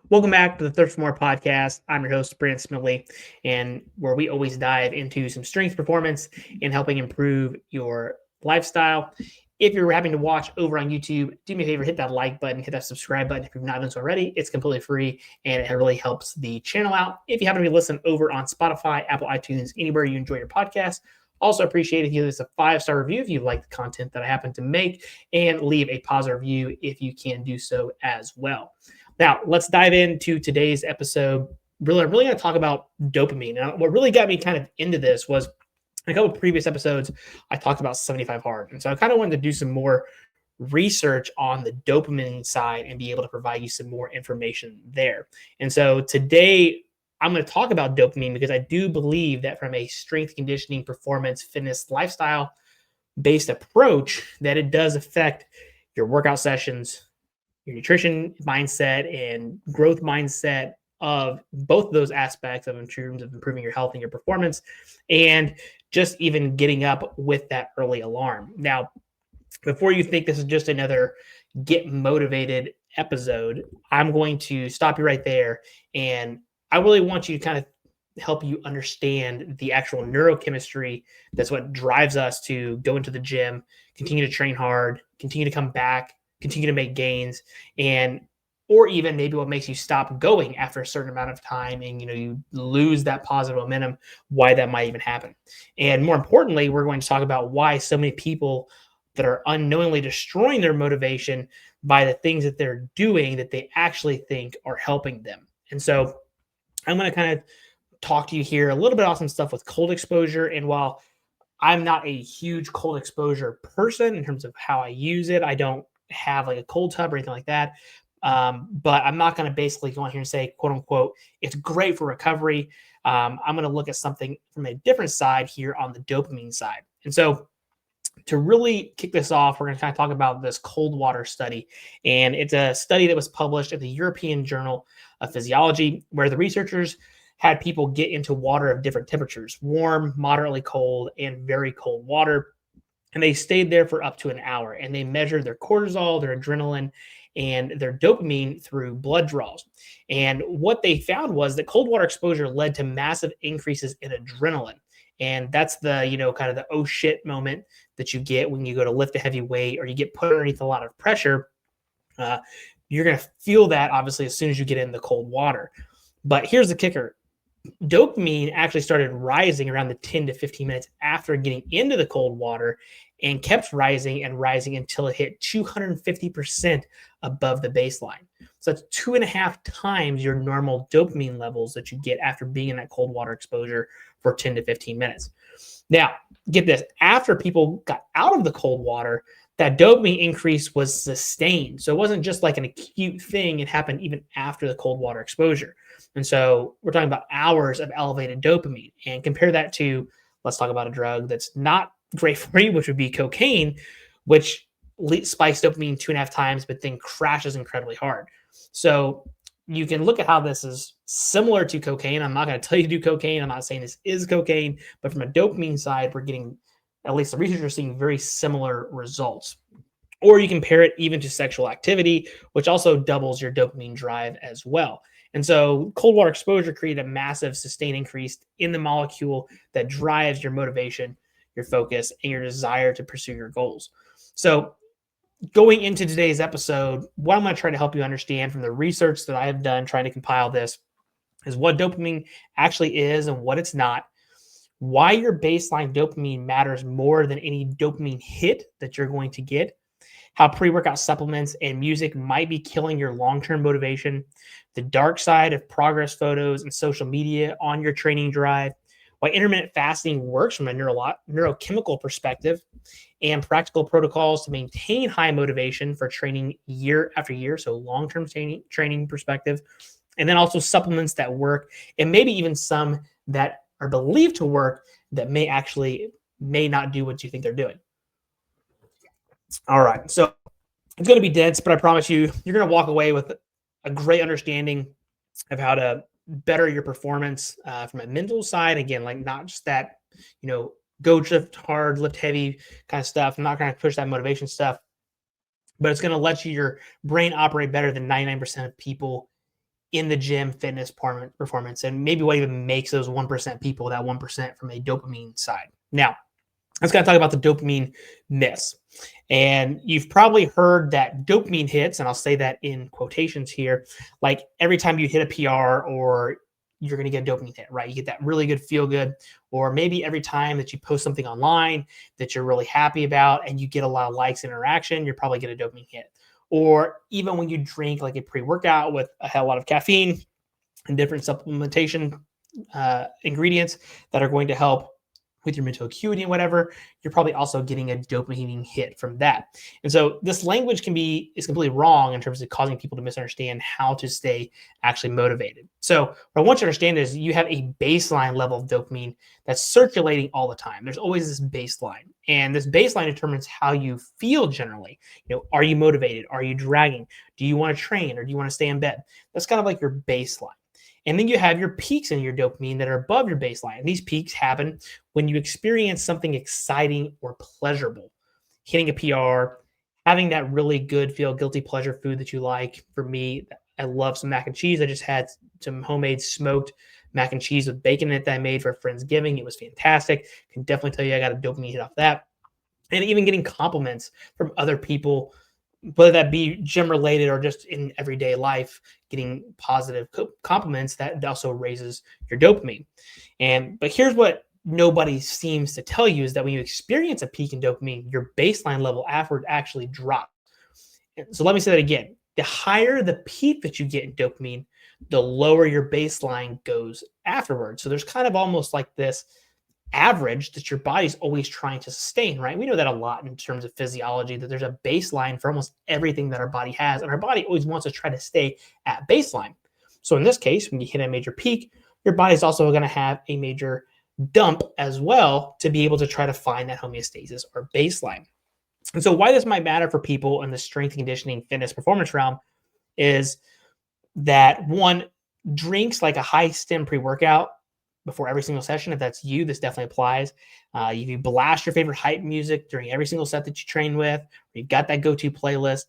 Welcome back to the Thirst for More podcast. I'm your host, Brandon Smiley, and where we always dive into some strength performance and helping improve your lifestyle. If you're having to watch over on YouTube, do me a favor, hit that like button, hit that subscribe button if you've not done so already. It's completely free and it really helps the channel out. If you happen to be listening over on Spotify, Apple, iTunes, anywhere you enjoy your podcast, also appreciate if you give us a 5-star review if you like the content that I happen to make, and leave a positive review if you can do so as well. Now, let's dive into today's episode. I'm really going to talk about dopamine. Now, what really got me kind of into this was in a couple of previous episodes, I talked about 75 hard. And so I kind of wanted to do some more research on the dopamine side and be able to provide you some more information there. And so today, I'm going to talk about dopamine because I do believe that from a strength conditioning, performance, fitness, lifestyle based approach, that it does affect your workout sessions, your nutrition mindset and growth mindset of both of those aspects of in terms of improving your health and your performance, and just even getting up with that early alarm. Now, before you think this is just another get motivated episode, I'm going to stop you right there. And I really want you to kind of help you understand the actual neurochemistry that's what drives us to go into the gym, continue to train hard, continue to come back, continue to make gains, and or even maybe what makes you stop going after a certain amount of time and you lose that positive momentum, why that might even happen. And more importantly, we're going to talk about why so many people that are unknowingly destroying their motivation by the things that they're doing that they actually think are helping them. And so I'm going to kind of talk to you here a little bit about some stuff with cold exposure. And while I'm not a huge cold exposure person in terms of how I use it, I don't have like a cold tub or anything like that. But I'm not going to basically go on here and say, quote unquote, it's great for recovery. I'm going to look at something from a different side here on the dopamine side. And so to really kick this off, we're going to kind of talk about this cold water study. And it's a study that was published in the European Journal of Physiology, where the researchers had people get into water of different temperatures, warm, moderately cold, and very cold water. And they stayed there for up to an hour, and they measured their cortisol, their adrenaline, and their dopamine through blood draws. And what they found was that cold water exposure led to massive increases in adrenaline. And that's the, kind of the oh shit moment that you get when you go to lift a heavy weight or you get put underneath a lot of pressure. You're going to feel that obviously as soon as you get in the cold water. But here's the kicker. Dopamine actually started rising around the 10 to 15 minutes after getting into the cold water and kept rising and rising until it hit 250% above the baseline. So that's 2.5 times your normal dopamine levels that you get after being in that cold water exposure for 10 to 15 minutes. Now, get this, after people got out of the cold water, that dopamine increase was sustained. So it wasn't just like an acute thing. It happened even after the cold water exposure. And so we're talking about hours of elevated dopamine. And compare that to, let's talk about a drug that's not great for you, which would be cocaine, which spikes dopamine 2.5 times, but then crashes incredibly hard. So you can look at how this is similar to cocaine. I'm not going to tell you to do cocaine. I'm not saying this is cocaine, but from a dopamine side, we're getting, at least the researchers are seeing very similar results. Or you compare it even to sexual activity, which also doubles your dopamine drive as well. And so cold water exposure created a massive sustained increase in the molecule that drives your motivation, your focus, and your desire to pursue your goals. So going into today's episode, what I'm going to try to help you understand from the research that I have done trying to compile this is what dopamine actually is and what it's not, why your baseline dopamine matters more than any dopamine hit that you're going to get, how pre-workout supplements and music might be killing your long-term motivation, the dark side of progress photos and social media on your training drive, why intermittent fasting works from a neurochemical perspective, and practical protocols to maintain high motivation for training year after year, so long-term training perspective, and then also supplements that work, and maybe even some that are believed to work that may not do what you think they're doing. All right, so it's going to be dense, but I promise you, you're going to walk away with a great understanding of how to better your performance from a mental side. Again, like not just that, go lift hard, lift heavy kind of stuff. I'm not going to push that motivation stuff, but it's going to let your brain operate better than 99% of people in the gym fitness performance, and maybe what even makes those 1% people that 1% from a dopamine side. Now, let's kind of talk about the dopamine myths. And you've probably heard that dopamine hits, and I'll say that in quotations here, like every time you hit a PR or you're going to get a dopamine hit, right? You get that really good feel good, or maybe every time that you post something online that you're really happy about and you get a lot of likes and interaction, you're probably get a dopamine hit. Or even when you drink like a pre-workout with a hell lot of caffeine and different supplementation ingredients that are going to help with your mental acuity and whatever, you're probably also getting a dopamine hit from that. And so this language is completely wrong in terms of causing people to misunderstand how to stay actually motivated. So what I want you to understand is you have a baseline level of dopamine that's circulating all the time. There's always this baseline, and this baseline determines how you feel generally. Are you motivated? Are you dragging? Do you want to train or do you want to stay in bed? That's kind of like your baseline. And then you have your peaks in your dopamine that are above your baseline. And these peaks happen when you experience something exciting or pleasurable, hitting a PR, having that really good, feel guilty pleasure food that you like. For me, I love some mac and cheese. I just had some homemade smoked mac and cheese with bacon in it that I made for Friendsgiving. It was fantastic. Can definitely tell you I got a dopamine hit off that. And even getting compliments from other people, whether that be gym related or just in everyday life, getting positive compliments, that also raises your dopamine. But here's what nobody seems to tell you is that when you experience a peak in dopamine, your baseline level afterward actually drops. So let me say that again. The higher the peak that you get in dopamine, the lower your baseline goes afterwards. So there's kind of almost like this average that your body's always trying to sustain, right? We know that a lot in terms of physiology, that there's a baseline for almost everything that our body has, and our body always wants to try to stay at baseline. So in this case, when you hit a major peak, your body's also going to have a major dump as well to be able to try to find that homeostasis or baseline. And so why this might matter for people in the strength and conditioning, fitness, performance realm is that one, drinks like a high stim pre-workout before every single session. If that's you, this definitely applies. If you blast your favorite hype music during every single set that you train with, or you've got that go-to playlist,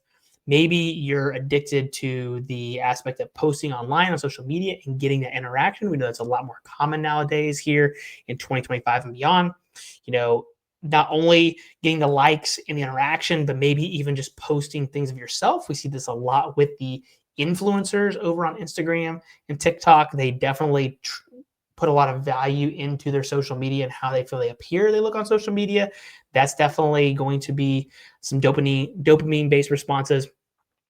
maybe you're addicted to the aspect of posting online on social media and getting that interaction. We know that's a lot more common nowadays here in 2025 and beyond. Not only getting the likes and the interaction, but maybe even just posting things of yourself. We see this a lot with the influencers over on Instagram and TikTok. They definitely put a lot of value into their social media and how they feel they look on social media. That's definitely going to be some dopamine-based responses.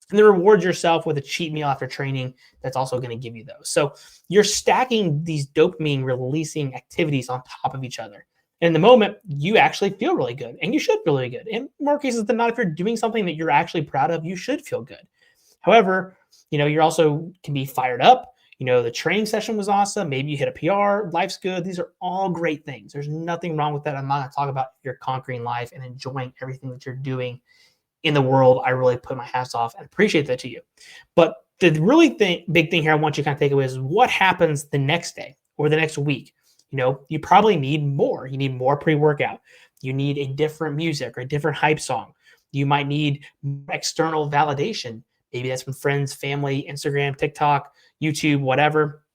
And then reward yourself with a cheat meal after training. That's also going to give you those. So you're stacking these dopamine releasing activities on top of each other. And in the moment, you actually feel really good, and you should feel really good. In more cases than not, if you're doing something that you're actually proud of, you should feel good. However, you're also can be fired up. The training session was awesome. Maybe you hit a PR. Life's good. These are all great things. There's nothing wrong with that. I'm not going to talk about if you're conquering life and enjoying everything that you're doing in the world. I really put my hats off and appreciate that to you. But the really big thing here I want you to kind of take away is what happens the next day or the next week. You probably need more. You need more pre-workout. You need a different music or a different hype song. You might need external validation. Maybe that's from friends, family, Instagram, TikTok, YouTube, whatever.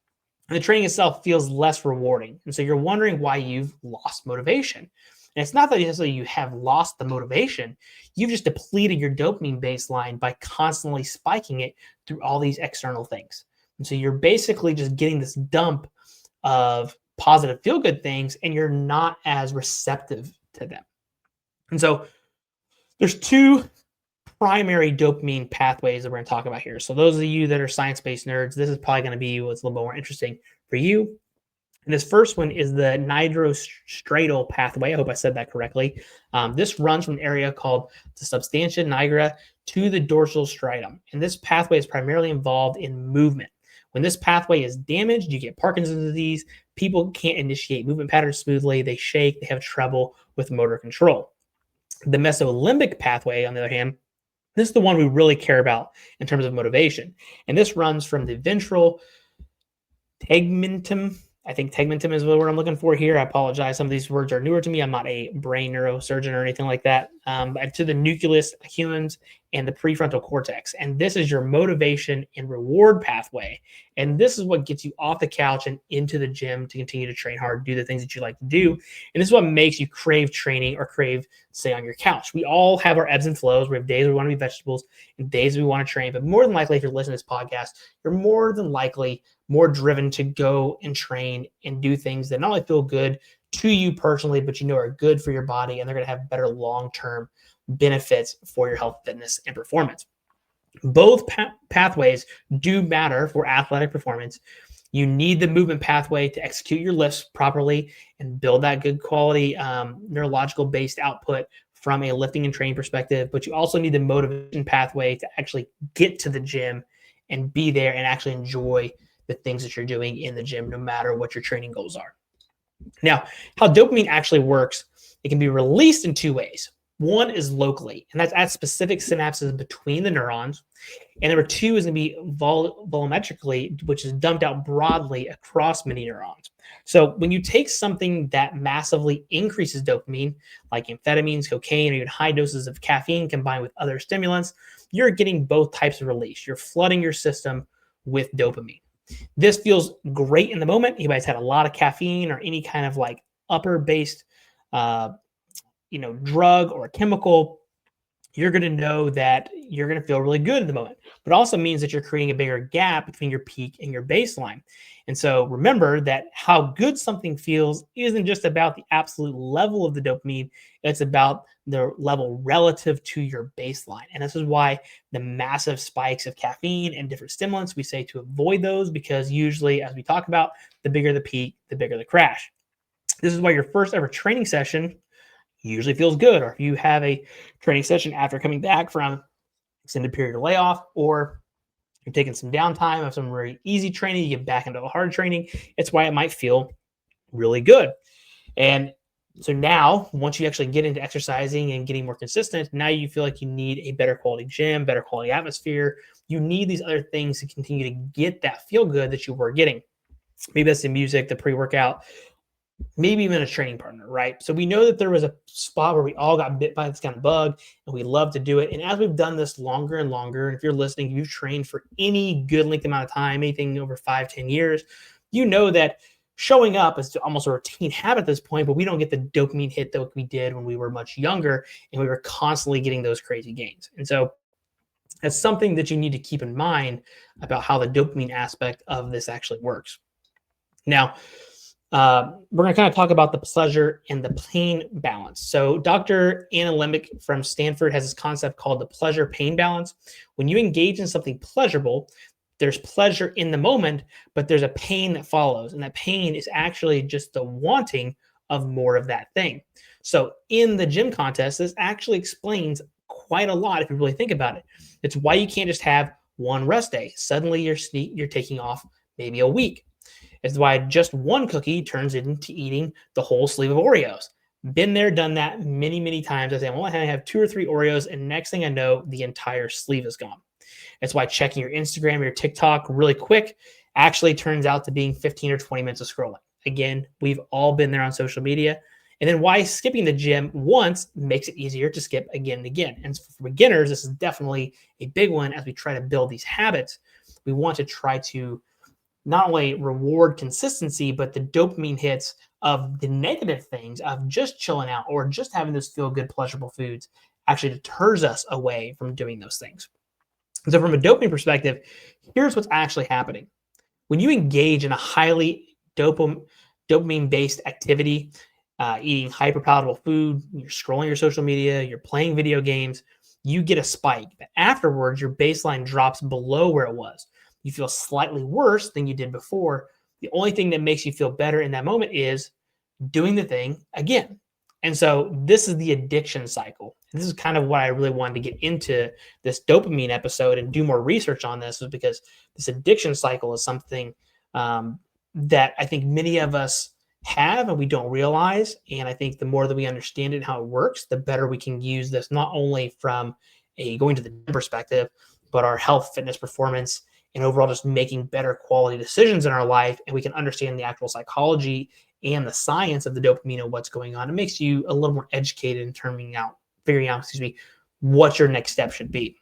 And the training itself feels less rewarding. And so you're wondering why you've lost motivation. And it's not that necessarily you have lost the motivation. You've just depleted your dopamine baseline by constantly spiking it through all these external things. And so you're basically just getting this dump of positive feel-good things, and you're not as receptive to them. And so there's two primary dopamine pathways that we're going to talk about here. So those of you that are science-based nerds, this is probably going to be what's a little bit more interesting for you. And this first one is the nigrostriatal pathway. I hope I said that correctly. This runs from an area called the substantia nigra to the dorsal striatum. And this pathway is primarily involved in movement. When this pathway is damaged, you get Parkinson's disease. People can't initiate movement patterns smoothly. They shake. They have trouble with motor control. The mesolimbic pathway, on the other hand, this is the one we really care about in terms of motivation. And this runs from the ventral tegmentum. I think tegmentum is the word I'm looking for here. I apologize. Some of these words are newer to me. I'm not a brain neurosurgeon or anything like that. to the nucleus accumbens and the prefrontal cortex. And this is your motivation and reward pathway. And this is what gets you off the couch and into the gym to continue to train hard, do the things that you like to do. And this is what makes you crave training or crave staying on your couch. We all have our ebbs and flows. We have days we want to be vegetables and days we want to train. But more than likely, if you're listening to this podcast, you're more than likely more driven to go and train and do things that not only feel good to you personally, but you know are good for your body, and they're going to have better long-term benefits for your health, fitness, and performance. Both pathways do matter for athletic performance. You need the movement pathway to execute your lifts properly and build that good quality neurological based output from a lifting and training perspective, but you also need the motivation pathway to actually get to the gym and be there and actually enjoy the things that you're doing in the gym, no matter what your training goals are. Now, how dopamine actually works, it can be released in two ways. One is locally, and that's at specific synapses between the neurons. And number two is going to be volumetrically, which is dumped out broadly across many neurons. So when you take something that massively increases dopamine, like amphetamines, cocaine, or even high doses of caffeine combined with other stimulants, you're getting both types of release. You're flooding your system with dopamine. This feels great in the moment. Anybody's had a lot of caffeine or any kind of like upper-based, drug or chemical, you're going to know that you're going to feel really good in the moment. But it also means that you're creating a bigger gap between your peak and your baseline. And so remember that how good something feels isn't just about the absolute level of the dopamine. It's about the level relative to your baseline. And this is why the massive spikes of caffeine and different stimulants, we say to avoid those, because usually, as we talk about, the bigger the peak, the bigger the crash. This is why your first ever training session usually feels good. Or if you have a training session after coming back from extended period of layoff, or you're taking some downtime of some very easy training, you get back into the hard training, it's why it might feel really good. And so now, once you actually get into exercising and getting more consistent, now you feel like you need a better quality gym, better quality atmosphere. You need these other things to continue to get that feel good that you were getting. Maybe that's the music, the pre-workout, maybe even a training partner, right? So we know that there was a spot where we all got bit by this kind of bug and we love to do it. And as we've done this longer and longer, and if you're listening, you've trained for any good length amount of time, anything over 5-10 years, you know that showing up is almost a routine habit at this point, but we don't get the dopamine hit that we did when we were much younger and we were constantly getting those crazy gains. And so that's something that you need to keep in mind about how the dopamine aspect of this actually works. Now, we're going to kind of talk about the pleasure and the pain balance. So Dr. Anna Lembke from Stanford has this concept called the pleasure-pain balance. When you engage in something pleasurable, there's pleasure in the moment, but there's a pain that follows. And that pain is actually just the wanting of more of that thing. So in the gym contest, this actually explains quite a lot if you really think about it. It's why you can't just have one rest day. Suddenly you're taking off maybe a week. It's why just one cookie turns into eating the whole sleeve of Oreos. Been there, done that many, many times. I say, well, I have 2 or 3 Oreos, and next thing I know, the entire sleeve is gone. That's why checking your Instagram or your TikTok really quick actually turns out to being 15 or 20 minutes of scrolling. Again, we've all been there on social media. And then why skipping the gym once makes it easier to skip again and again. And for beginners, this is definitely a big one as we try to build these habits. We want to try to not only reward consistency, but the dopamine hits of the negative things of just chilling out or just having those feel good, pleasurable foods actually deters us away from doing those things. So from a dopamine perspective, here's what's actually happening. When you engage in a highly dopamine-based activity, eating hyper-palatable food, you're scrolling your social media, you're playing video games, you get a spike. But afterwards, your baseline drops below where it was. You feel slightly worse than you did before. The only thing that makes you feel better in that moment is doing the thing again. And so this is the addiction cycle. And this is kind of what I really wanted to get into this dopamine episode and do more research on this, is because this addiction cycle is something that I think many of us have and we don't realize. And I think the more that we understand it and how it works, the better we can use this, not only from a going to the perspective, but our health, fitness, performance, and overall just making better quality decisions in our life. And we can understand the actual psychology and the science of the dopamine and what's going on. It makes you a little more educated in figuring out, what your next step should be.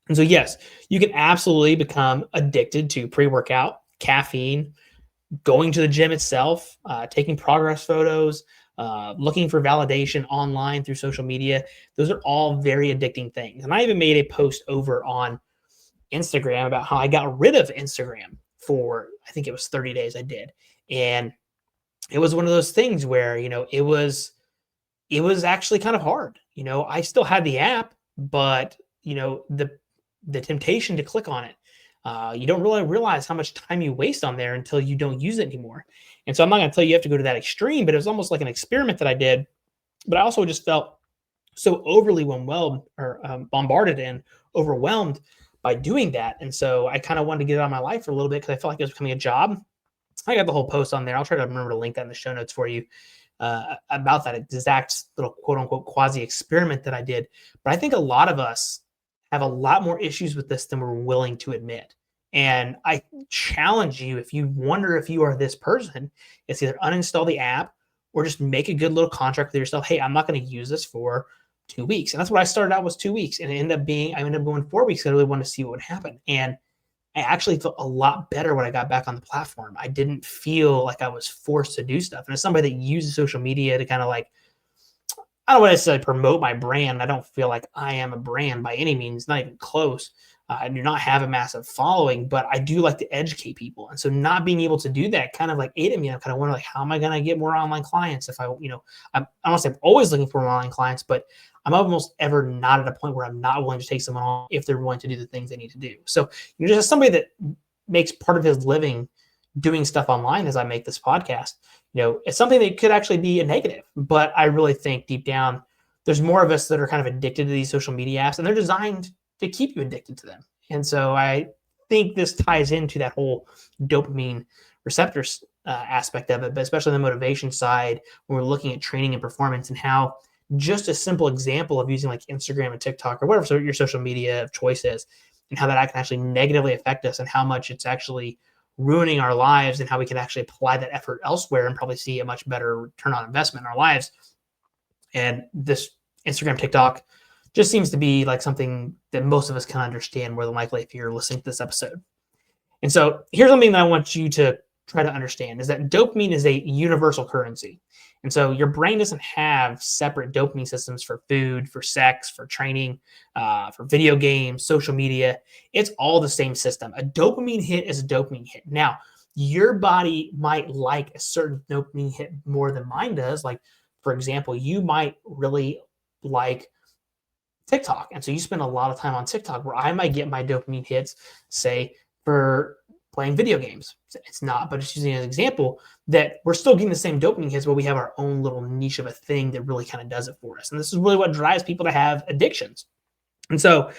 And so, yes, you can absolutely become addicted to pre-workout, caffeine, going to the gym itself, taking progress photos, looking for validation online through social media. Those are all very addicting things. And I even made a post over on Instagram about how I got rid of Instagram for, I think it was 30 days I did. And it was one of those things where, it was actually kind of hard. I still had the app, but the temptation to click on it, you don't really realize how much time you waste on there until you don't use it anymore. And so I'm not going to tell you have to go to that extreme, but it was almost like an experiment that I did. But I also just felt so overly overwhelmed or bombarded and overwhelmed by doing that. And so I kind of wanted to get it out of my life for a little bit because I felt like it was becoming a job. I got the whole post on there. I'll try to remember to link that in the show notes for you about that exact little quote unquote quasi experiment that I did. But I think a lot of us have a lot more issues with this than we're willing to admit. And I challenge you, if you wonder if you are this person, it's either uninstall the app or just make a good little contract with yourself. Hey, I'm not going to use this for 2 weeks. And that's what I started out was 2 weeks. And I ended up going 4 weeks. I really wanted to see what would happen. And I actually felt a lot better when I got back on the platform. I didn't feel like I was forced to do stuff. And as somebody that uses social media to kind of like, I don't want to say promote my brand. I don't feel like I am a brand by any means, not even close. I do not have a massive following, but I do like to educate people. And so not being able to do that kind of like ate at me. I'm kind of wondering, like, how am I going to get more online clients if I don't want to say I'm always looking for more online clients, but I'm almost ever not at a point where I'm not willing to take someone on if they're willing to do the things they need to do. So just as somebody that makes part of his living doing stuff online as I make this podcast, it's something that could actually be a negative, but I really think deep down, there's more of us that are kind of addicted to these social media apps, and they're designed to keep you addicted to them. And so I think this ties into that whole dopamine receptors aspect of it, but especially the motivation side when we're looking at training and performance, and how just a simple example of using like Instagram and TikTok or whatever your social media of choice is, and how that can actually negatively affect us, and how much it's actually ruining our lives, and how we can actually apply that effort elsewhere and probably see a much better return on investment in our lives. And this Instagram, TikTok just seems to be like something that most of us can understand more than likely if you're listening to this episode. And so here's something that I want you to try to understand is that dopamine is a universal currency. And so your brain doesn't have separate dopamine systems for food, for sex, for training, for video games, social media. It's all the same system. A dopamine hit is a dopamine hit. Now, your body might like a certain dopamine hit more than mine does. Like, for example, you might really like TikTok. And so you spend a lot of time on TikTok, where I might get my dopamine hits, say, for playing video games. It's not, but just using an example that we're still getting the same dopamine hits, but we have our own little niche of a thing that really kind of does it for us. And this is really what drives people to have addictions. And so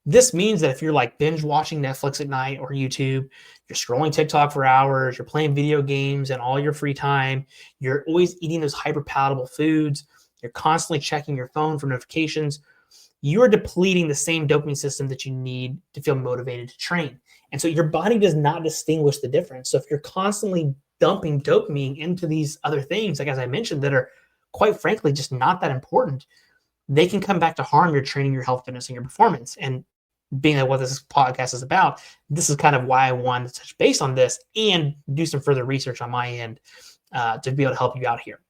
this means that if you're like binge watching Netflix at night or YouTube, you're scrolling TikTok for hours, you're playing video games and all your free time, you're always eating those hyper palatable foods, you're constantly checking your phone for notifications, you are depleting the same dopamine system that you need to feel motivated to train. And so your body does not distinguish the difference. So if you're constantly dumping dopamine into these other things, like as I mentioned, that are quite frankly just not that important, they can come back to harm your training, your health, fitness, and your performance. And being that what this podcast is about, this is kind of why I wanted to touch base on this and do some further research on my end to be able to help you out here.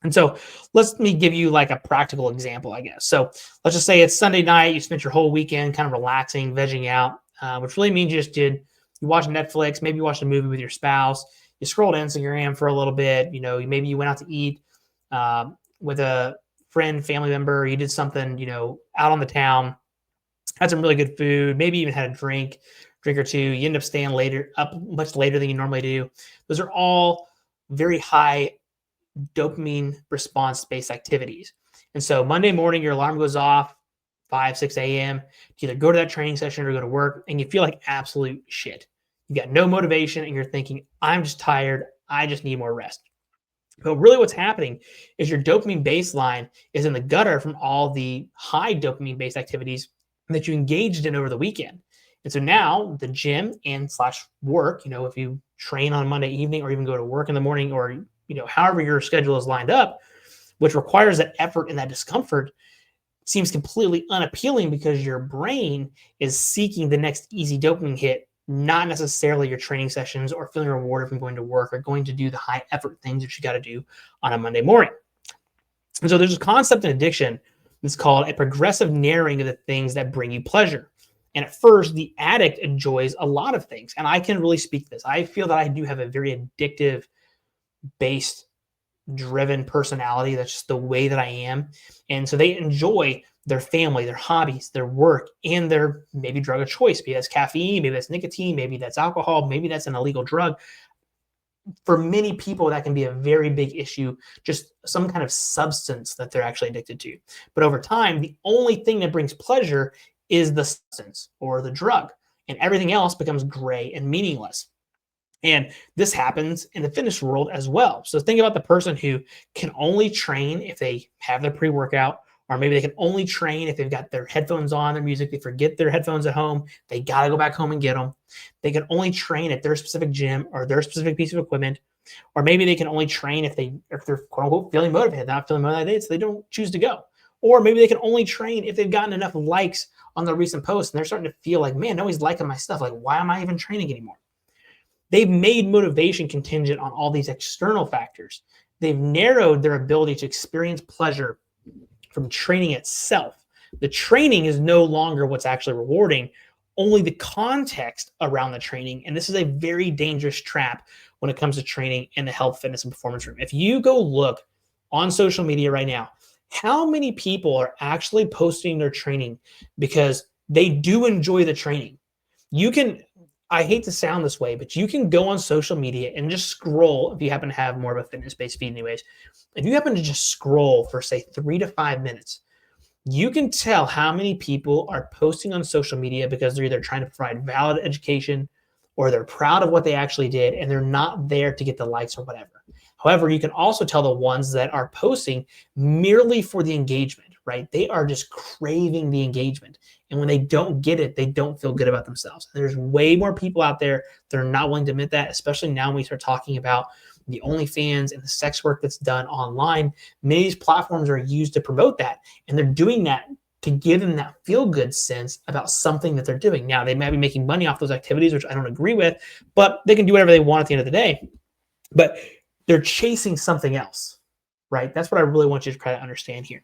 And so let me give you like a practical example, I guess. So let's just say it's Sunday night, you spent your whole weekend kind of relaxing, vegging out, which really means you watch Netflix, maybe you watched a movie with your spouse, you scrolled Instagram for a little bit, maybe you went out to eat with a friend, family member, you did something, out on the town, had some really good food, maybe even had a drink or two, you end up staying up much later than you normally do. Those are all very high dopamine response-based activities. And so Monday morning, your alarm goes off 5, 6 a.m. to either go to that training session or go to work, and you feel like absolute shit. You got no motivation, and you're thinking, I'm just tired. I just need more rest. But really what's happening is your dopamine baseline is in the gutter from all the high dopamine-based activities that you engaged in over the weekend. And so now the gym and / work, if you train on Monday evening or even go to work in the morning, or however your schedule is lined up, which requires that effort and that discomfort, seems completely unappealing because your brain is seeking the next easy dopamine hit, not necessarily your training sessions or feeling rewarded from going to work or going to do the high effort things that you got to do on a Monday morning. And so there's a concept in addiction that's called a progressive narrowing of the things that bring you pleasure. And at first, the addict enjoys a lot of things. And I can really speak to this. I feel that I do have a very addictive based driven personality. That's just the way that I am. And so they enjoy their family, their hobbies, their work, and their maybe drug of choice. Maybe that's caffeine, maybe that's nicotine, maybe that's alcohol, maybe that's an illegal drug. For many people, that can be a very big issue, just some kind of substance that they're actually addicted to. But over time, the only thing that brings pleasure is the substance or the drug, and everything else becomes gray and meaningless. And this happens in the fitness world as well. So think about the person who can only train if they have their pre-workout, or maybe they can only train if they've got their headphones on, their music, they forget their headphones at home, they got to go back home and get them. They can only train at their specific gym or their specific piece of equipment, or maybe they can only train if they're quote unquote feeling motivated, not feeling motivated that day, so they don't choose to go. Or maybe they can only train if they've gotten enough likes on their recent posts and they're starting to feel like, man, nobody's liking my stuff. Like, why am I even training anymore? They've made motivation contingent on all these external factors. They've narrowed their ability to experience pleasure from training itself. The training is no longer what's actually rewarding, only the context around the training. And this is a very dangerous trap when it comes to training in the health, fitness, and performance room. If you go look on social media right now, how many people are actually posting their training because they do enjoy the training? I hate to sound this way, but you can go on social media and just scroll if you happen to have more of a fitness-based feed anyways. If you happen to just scroll for, say, 3 to 5 minutes, you can tell how many people are posting on social media because they're either trying to provide valid education or they're proud of what they actually did and they're not there to get the likes or whatever. However, you can also tell the ones that are posting merely for the engagement, right? They are just craving the engagement. And when they don't get it, they don't feel good about themselves. There's way more people out there that are not willing to admit that, especially now when we start talking about the OnlyFans and the sex work that's done online. Many of these platforms are used to promote that, and they're doing that to give them that feel-good sense about something that they're doing. Now, they might be making money off those activities, which I don't agree with, but they can do whatever they want at the end of the day. But they're chasing something else, right? That's what I really want you to try to understand here.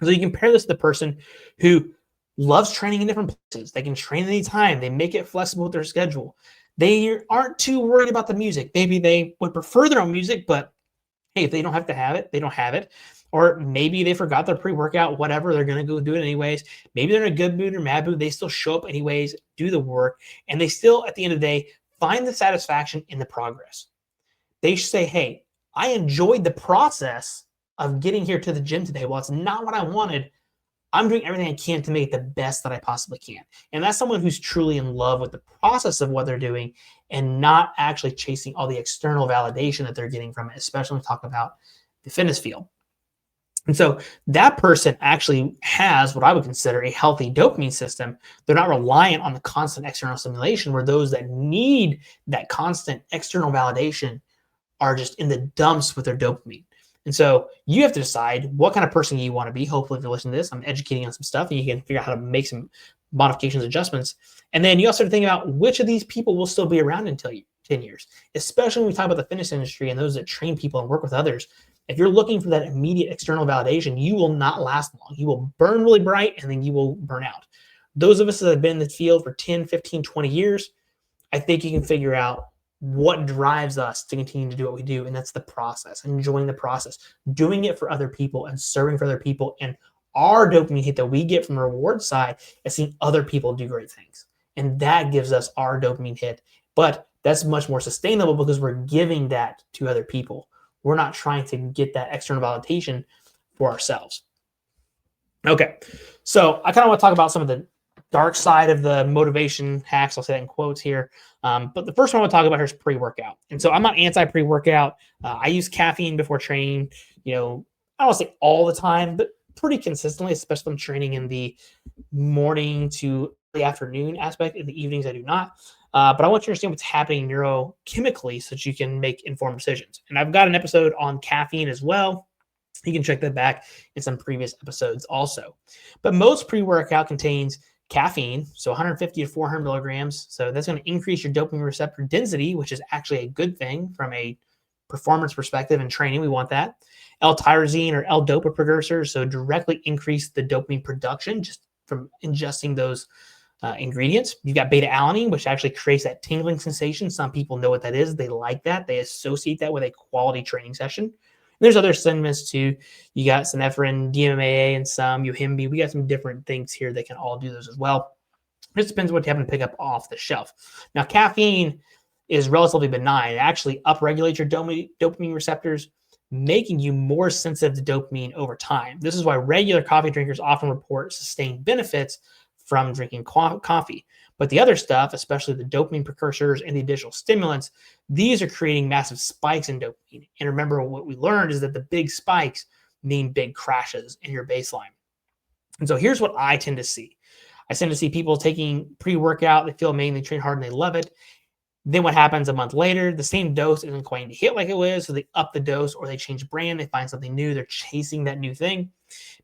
So you compare this to the person who loves training in different places. They can train anytime. They make it flexible with their schedule. They aren't too worried about the music. Maybe they would prefer their own music, but hey, if they don't have to have it, they don't have it. Or maybe they forgot their pre-workout, whatever, they're going to go do it anyways. Maybe they're in a good mood or mad mood. They still show up anyways, do the work, and they still, at the end of the day, find the satisfaction in the progress. They say, hey, I enjoyed the process of getting here to the gym today. Well, it's not what I wanted. I'm doing everything I can to make it the best that I possibly can. And that's someone who's truly in love with the process of what they're doing and not actually chasing all the external validation that they're getting from it, especially when we talk about the fitness field. And so that person actually has what I would consider a healthy dopamine system. They're not reliant on the constant external stimulation, where those that need that constant external validation are just in the dumps with their dopamine. And so you have to decide what kind of person you want to be. Hopefully, if you're listening to this, I'm educating on some stuff and you can figure out how to make some modifications, adjustments. And then you also have to think about which of these people will still be around until 10 years, especially when we talk about the fitness industry and those that train people and work with others. If you're looking for that immediate external validation, you will not last long. You will burn really bright and then you will burn out. Those of us that have been in the field for 10, 15, 20 years, I think you can figure out what drives us to continue to do what we do. And that's the process, enjoying the process, doing it for other people and serving for other people. And our dopamine hit that we get from the reward side is seeing other people do great things. And that gives us our dopamine hit. But that's much more sustainable because we're giving that to other people. We're not trying to get that external validation for ourselves. Okay, so I kind of want to talk about some of the dark side of the motivation hacks. I'll say that in quotes here. But the first one I want to talk about here is pre-workout. And so I'm not anti-pre-workout. I use caffeine before training, I don't want to say all the time, but pretty consistently, especially when I'm training in the morning to the afternoon aspect. In the evenings, I do not. But I want you to understand what's happening neurochemically so that you can make informed decisions. And I've got an episode on caffeine as well. You can check that back in some previous episodes also. But most pre-workout contains caffeine, so 150 to 400 milligrams. So that's going to increase your dopamine receptor density, which is actually a good thing from a performance perspective and training. We want that. L-tyrosine or L-dopa precursors, so directly increase the dopamine production just from ingesting those ingredients. You've got beta alanine, which actually creates that tingling sensation. Some people know what that is. They like that. They associate that with a quality training session. And there's other stimulants too. You got synephrine, DMAA, and some Yohimbe. We got some different things here that can all do those as well. It just depends what you happen to pick up off the shelf. Now, caffeine is relatively benign. It actually upregulates your dopamine receptors, making you more sensitive to dopamine over time. This is why regular coffee drinkers often report sustained benefits from drinking coffee. But the other stuff, especially the dopamine precursors and the additional stimulants, these are creating massive spikes in dopamine. And remember, what we learned is that the big spikes mean big crashes in your baseline. And so here's what I tend to see. I tend to see people taking pre-workout, they feel amazing, they train hard, and they love it. Then what happens a month later, the same dose isn't going to hit like it was, so they up the dose or they change brand, they find something new, they're chasing that new thing.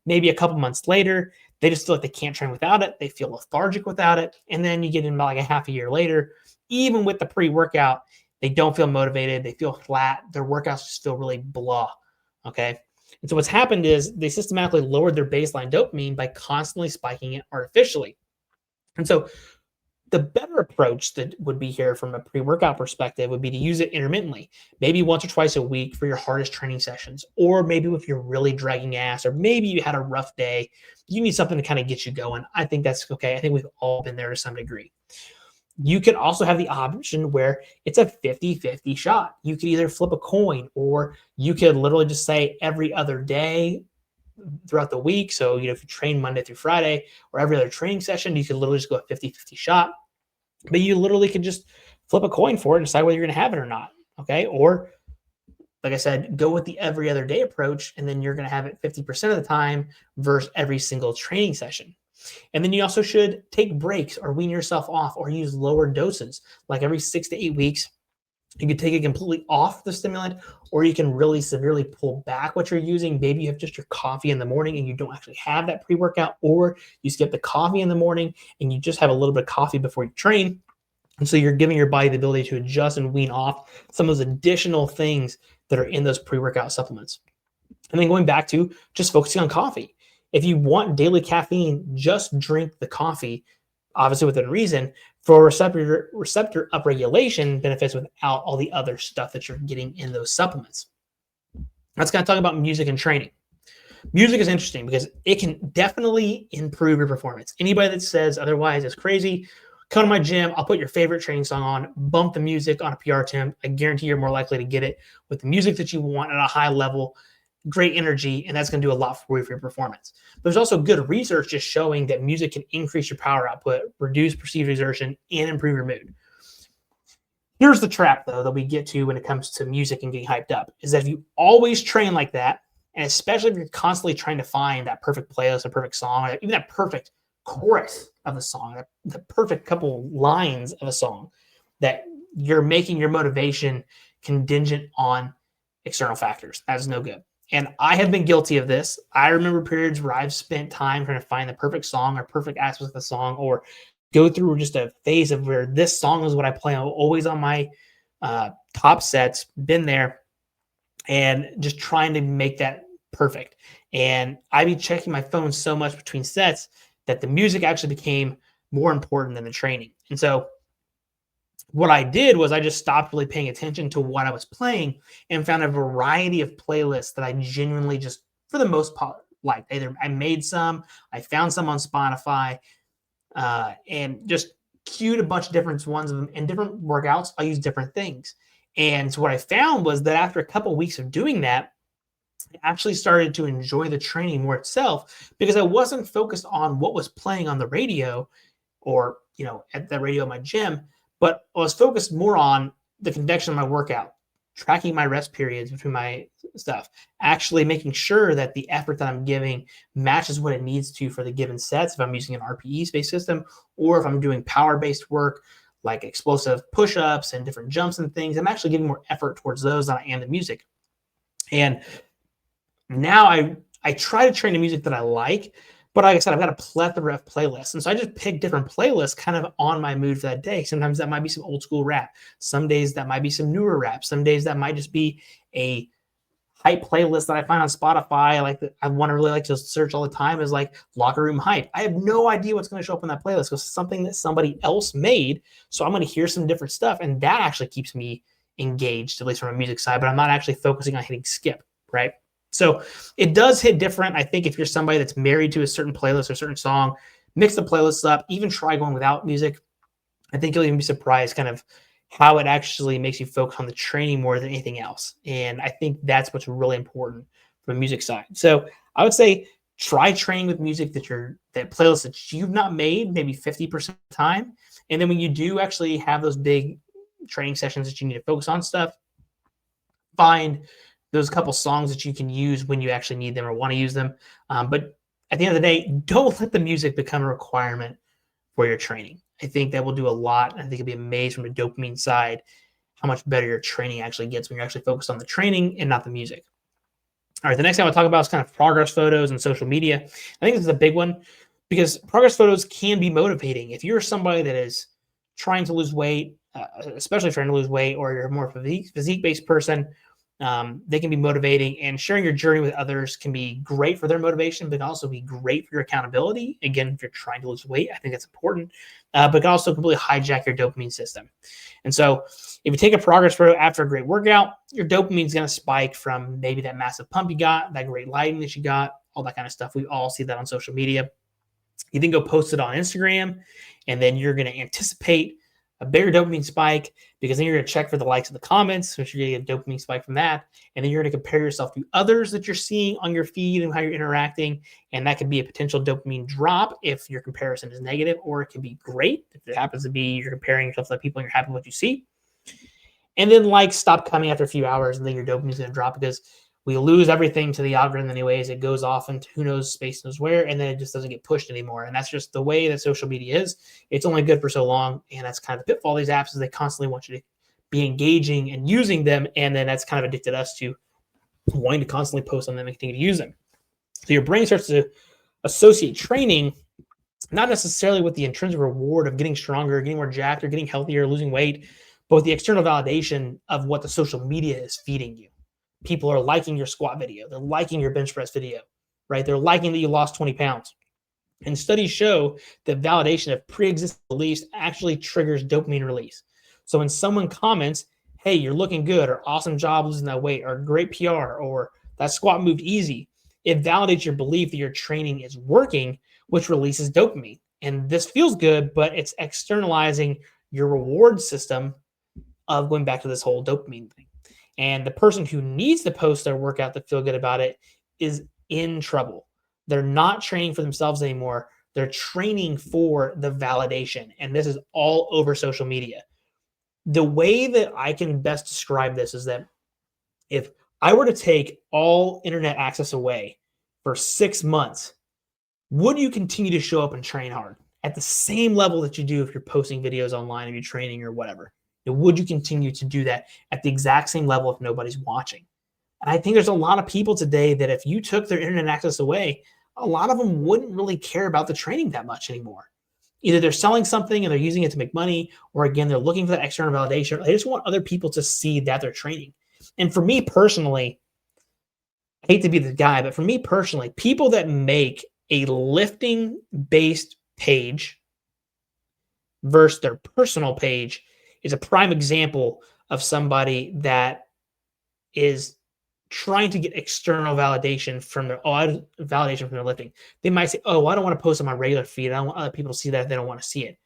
Maybe a couple months later, they just feel like they can't train without it, they feel lethargic without it, and then you get in about like a half a year later, even with the pre-workout, they don't feel motivated, they feel flat, their workouts just feel really blah, okay? And so what's happened is they systematically lowered their baseline dopamine by constantly spiking it artificially. And so the better approach that would be here from a pre-workout perspective would be to use it intermittently, maybe once or twice a week for your hardest training sessions, or maybe if you're really dragging ass, or maybe you had a rough day, you need something to kind of get you going. I think that's okay. I think we've all been there to some degree. You can also have the option where it's a 50-50 shot. You could either flip a coin, or you could literally just say every other day throughout the week. So, if you train Monday through Friday or every other training session, you could literally just go a 50-50 shot. But you literally could just flip a coin for it and decide whether you're going to have it or not. Okay. Or, like I said, go with the every other day approach, and then you're going to have it 50% of the time versus every single training session. And then you also should take breaks or wean yourself off or use lower doses, like every 6 to 8 weeks. You can take it completely off the stimulant, or you can really severely pull back what you're using. Maybe you have just your coffee in the morning and you don't actually have that pre-workout, or you skip the coffee in the morning and you just have a little bit of coffee before you train. And so you're giving your body the ability to adjust and wean off some of those additional things that are in those pre-workout supplements. And then going back to just focusing on coffee. If you want daily caffeine, just drink the coffee, obviously within reason, for receptor upregulation benefits without all the other stuff that you're getting in those supplements. Let's kind of talk about music and training. Music is interesting because it can definitely improve your performance. Anybody that says otherwise is crazy. Come to my gym, I'll put your favorite training song on, bump the music on a PR temp. I guarantee you're more likely to get it with the music that you want at a high level, great energy, and that's going to do a lot for you for your performance. There's also good research just showing that music can increase your power output, reduce perceived exertion, and improve your mood. Here's the trap, though, that we get to when it comes to music and getting hyped up, is that if you always train like that, and especially if you're constantly trying to find that perfect playlist, a perfect song, or even that perfect chorus of a song, the perfect couple lines of a song, that you're making your motivation contingent on external factors. That is no good. And I have been guilty of this. I remember periods where I've spent time trying to find the perfect song or perfect aspect of the song, or go through just a phase of where this song is what I play always on my top sets, been there, and just trying to make that perfect. And I'd be checking my phone so much between sets that the music actually became more important than the training. And so what I did was I just stopped really paying attention to what I was playing and found a variety of playlists that I genuinely just, for the most part, liked. Either I made some, I found some on Spotify, and just queued a bunch of different ones of them. And different workouts, I use different things. And so what I found was that after a couple of weeks of doing that, I actually started to enjoy the training more itself, because I wasn't focused on what was playing on the radio or, at the radio at my gym, but I was focused more on the connection of my workout, tracking my rest periods between my stuff, actually making sure that the effort that I'm giving matches what it needs to for the given sets. If I'm using an RPE-based system, or if I'm doing power-based work like explosive push-ups and different jumps and things, I'm actually giving more effort towards those than I am the music. And Now I try to train to music that I like, but like I said, I've got a plethora of playlists. And so I just pick different playlists kind of on my mood for that day. Sometimes that might be some old school rap. Some days that might be some newer rap. Some days that might just be a hype playlist that I find on Spotify. Like that I want to really like to search all the time is like locker room hype. I have no idea what's going to show up on that playlist because it's something that somebody else made. So I'm going to hear some different stuff. And that actually keeps me engaged, at least from a music side, but I'm not actually focusing on hitting skip, right? So it does hit different. I think if you're somebody that's married to a certain playlist or a certain song, mix the playlists up, even try going without music. I think you'll even be surprised kind of how it actually makes you focus on the training more than anything else. And I think that's what's really important from the music side. So I would say try training with music that playlists that you've not made, maybe 50% of the time. And then when you do actually have those big training sessions that you need to focus on stuff, find those couple songs that you can use when you actually need them or want to use them. But at the end of the day, don't let the music become a requirement for your training. I think that will do a lot. I think you'll be amazed from a dopamine side how much better your training actually gets when you're actually focused on the training and not the music. All right, the next thing I want to talk about is kind of progress photos and social media. I think this is a big one because progress photos can be motivating. If you're somebody that is trying to lose weight, especially trying to lose weight, or you're a more physique-based person, they can be motivating, and sharing your journey with others can be great for their motivation, but can also be great for your accountability. Again, if you're trying to lose weight, I think that's important, but can also completely hijack your dopamine system. And so if you take a progress photo after a great workout, your dopamine is going to spike from maybe that massive pump you got, that great lighting that you got, all that kind of stuff. We all see that on social media. You then go post it on Instagram, and then you're going to anticipate a bigger dopamine spike because then you're going to check for the likes of the comments, which you're going to get a dopamine spike from that. And then you're going to compare yourself to others that you're seeing on your feed and how you're interacting. And that could be a potential dopamine drop if your comparison is negative, or it can be great if it happens to be you're comparing yourself to people and you're happy with what you see. And then likes stop coming after a few hours, and then your dopamine is going to drop because we lose everything to the algorithm anyways. It goes off into who knows, space knows where, and then it just doesn't get pushed anymore. And that's just the way that social media is. It's only good for so long, and that's kind of the pitfall of these apps is they constantly want you to be engaging and using them, and then that's kind of addicted us to wanting to constantly post on them and continue to use them. So your brain starts to associate training not necessarily with the intrinsic reward of getting stronger, getting more jacked, or getting healthier, losing weight, but with the external validation of what the social media is feeding you. People are liking your squat video. They're liking your bench press video, right? They're liking that you lost 20 pounds. And studies show that validation of pre-existing beliefs actually triggers dopamine release. So when someone comments, hey, you're looking good, or awesome job losing that weight, or great PR, or that squat moved easy, it validates your belief that your training is working, which releases dopamine. And this feels good, but it's externalizing your reward system of going back to this whole dopamine thing. And the person who needs to post their workout to feel good about it is in trouble. They're not training for themselves anymore. They're training for the validation. And this is all over social media. The way that I can best describe this is that if I were to take all internet access away for 6 months, would you continue to show up and train hard at the same level that you do if you're posting videos online or you're training or whatever? Would you continue to do that at the exact same level if nobody's watching? And I think there's a lot of people today that if you took their internet access away, a lot of them wouldn't really care about the training that much anymore. Either they're selling something and they're using it to make money, or again, they're looking for that external validation. They just want other people to see that they're training. And for me personally, I hate to be the guy, but for me personally, people that make a lifting-based page versus their personal page is a prime example of somebody that is trying to get external validation from their lifting. They might say, oh, I don't want to post on my regular feed. I don't want other people to see that if they don't want to see it.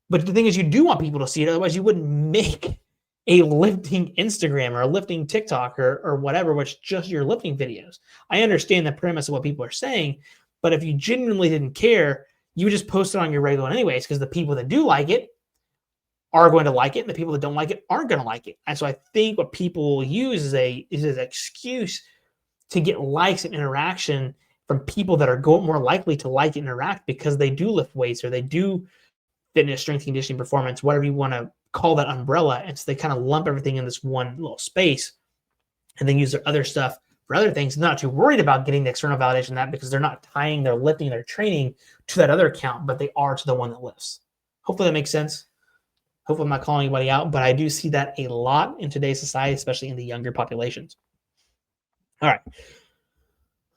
But the thing is, you do want people to see it. Otherwise, you wouldn't make a lifting Instagram or a lifting TikTok or whatever, which just your lifting videos. I understand the premise of what people are saying, but if you genuinely didn't care, you would just post it on your regular anyways, because the people that do like it are going to like it, and the people that don't like it aren't going to like it. And so I think what people use is an excuse to get likes and interaction from people that are more likely to like and interact because they do lift weights or they do fitness, strength, conditioning, performance, whatever you want to call that umbrella. And so they kind of lump everything in this one little space and then use their other stuff For other things, they're not too worried about getting the external validation of that because they're not tying their lifting, their training to that other account, but they are to the one that lifts. Hopefully that makes sense. Hopefully I'm not calling anybody out, but I do see that a lot in today's society, especially in the younger populations. All right.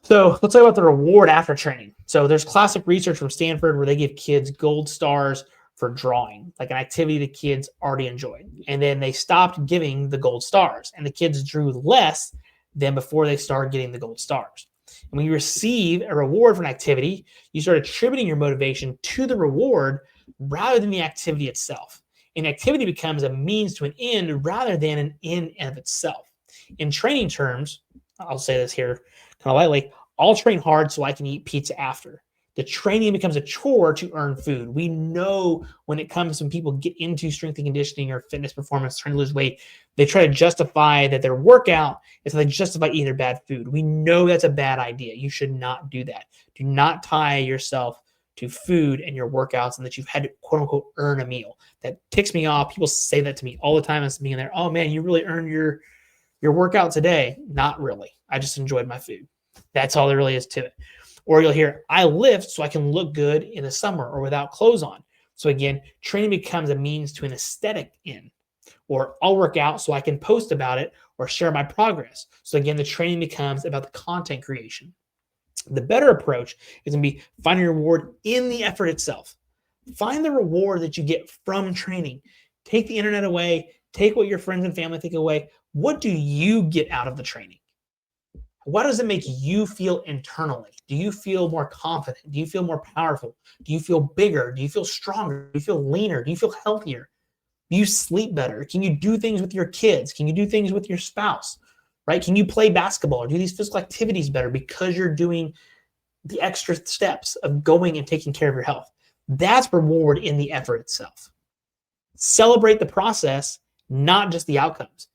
So let's talk about the reward after training. So there's classic research from Stanford where they give kids gold stars for drawing, like an activity the kids already enjoyed. And then they stopped giving the gold stars, and the kids drew less than before they started getting the gold stars. And when you receive a reward for an activity, you start attributing your motivation to the reward rather than the activity itself. An activity becomes a means to an end rather than an end of itself. In training terms, I'll say this here kind of lightly, I'll train hard so I can eat pizza after. The training becomes a chore to earn food. We know when it comes when people get into strength and conditioning or fitness performance, trying to lose weight, they try to justify that their workout is how they justify eating their bad food. We know that's a bad idea. You should not do that. Do not tie yourself to food and your workouts and that you've had to quote unquote earn a meal. That ticks me off. People say that to me all the time as being there. Oh man, you really earned your workout today. Not really. I just enjoyed my food. That's all there really is to it. Or you'll hear, I lift so I can look good in the summer or without clothes on. So again, training becomes a means to an aesthetic end. Or I'll work out so I can post about it or share my progress. So again, the training becomes about the content creation. The better approach is going to be finding a reward in the effort itself. Find the reward that you get from training. Take the internet away. Take what your friends and family think away. What do you get out of the training? What does it make you feel internally? Do you feel more confident? Do you feel more powerful? Do you feel bigger? Do you feel stronger? Do you feel leaner? Do you feel healthier? Do you sleep better? Can you do things with your kids? Can you do things with your spouse? Right? Can you play basketball or do these physical activities better because you're doing the extra steps of going and taking care of your health? That's reward in the effort itself. Celebrate the process, not just the outcomes.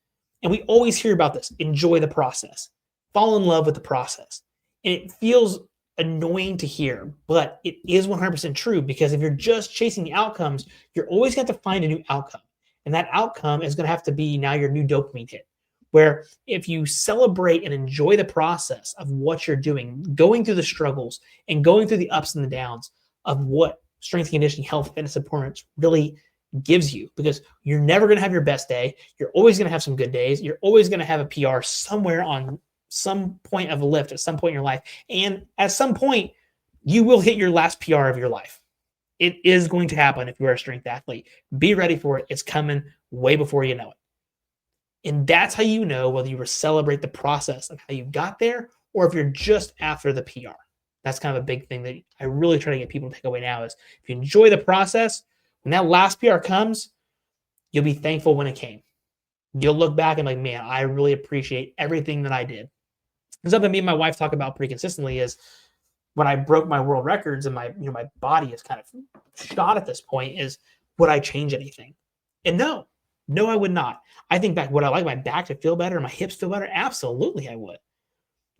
And we always hear about this. Enjoy the process. Fall in love with the process. And it feels annoying to hear, but it is 100% true because if you're just chasing the outcomes, you're always going to have to find a new outcome. And that outcome is going to have to be now your new dopamine hit. Where if you celebrate and enjoy the process of what you're doing, going through the struggles and going through the ups and the downs of what strength and conditioning, health, fitness, and performance really gives you, because you're never going to have your best day. You're always going to have some good days. You're always going to have a PR somewhere on some point of a lift at some point in your life. And at some point, you will hit your last PR of your life. It is going to happen if you're a strength athlete. Be ready for it. It's coming way before you know it. And that's how you know whether you were celebrate the process of how you got there or if you're just after the PR. That's kind of a big thing that I really try to get people to take away now is if you enjoy the process, when that last PR comes, you'll be thankful when it came. You'll look back and be like, man, I really appreciate everything that I did. And something me and my wife talk about pretty consistently is when I broke my world records and my body is kind of shot at this point is, would I change anything? And no, I would not. I think back, would I like my back to feel better and my hips feel better? Absolutely, I would.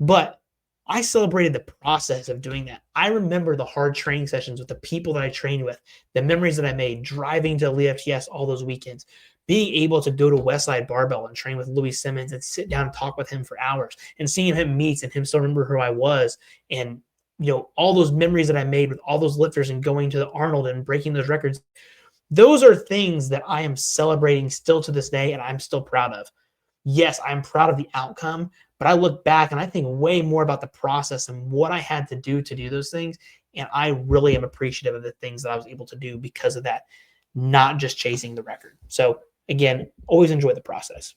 But I celebrated the process of doing that. I remember the hard training sessions with the people that I trained with, the memories that I made, driving to LFTS all those weekends, being able to go to Westside Barbell and train with Louis Simmons and sit down and talk with him for hours and seeing him meets and him still remember who I was. And, all those memories that I made with all those lifters and going to the Arnold and breaking those records. Those are things that I am celebrating still to this day and I'm still proud of. Yes, I'm proud of the outcome, but I look back and I think way more about the process and what I had to do those things. And I really am appreciative of the things that I was able to do because of that, not just chasing the record. So again, always enjoy the process.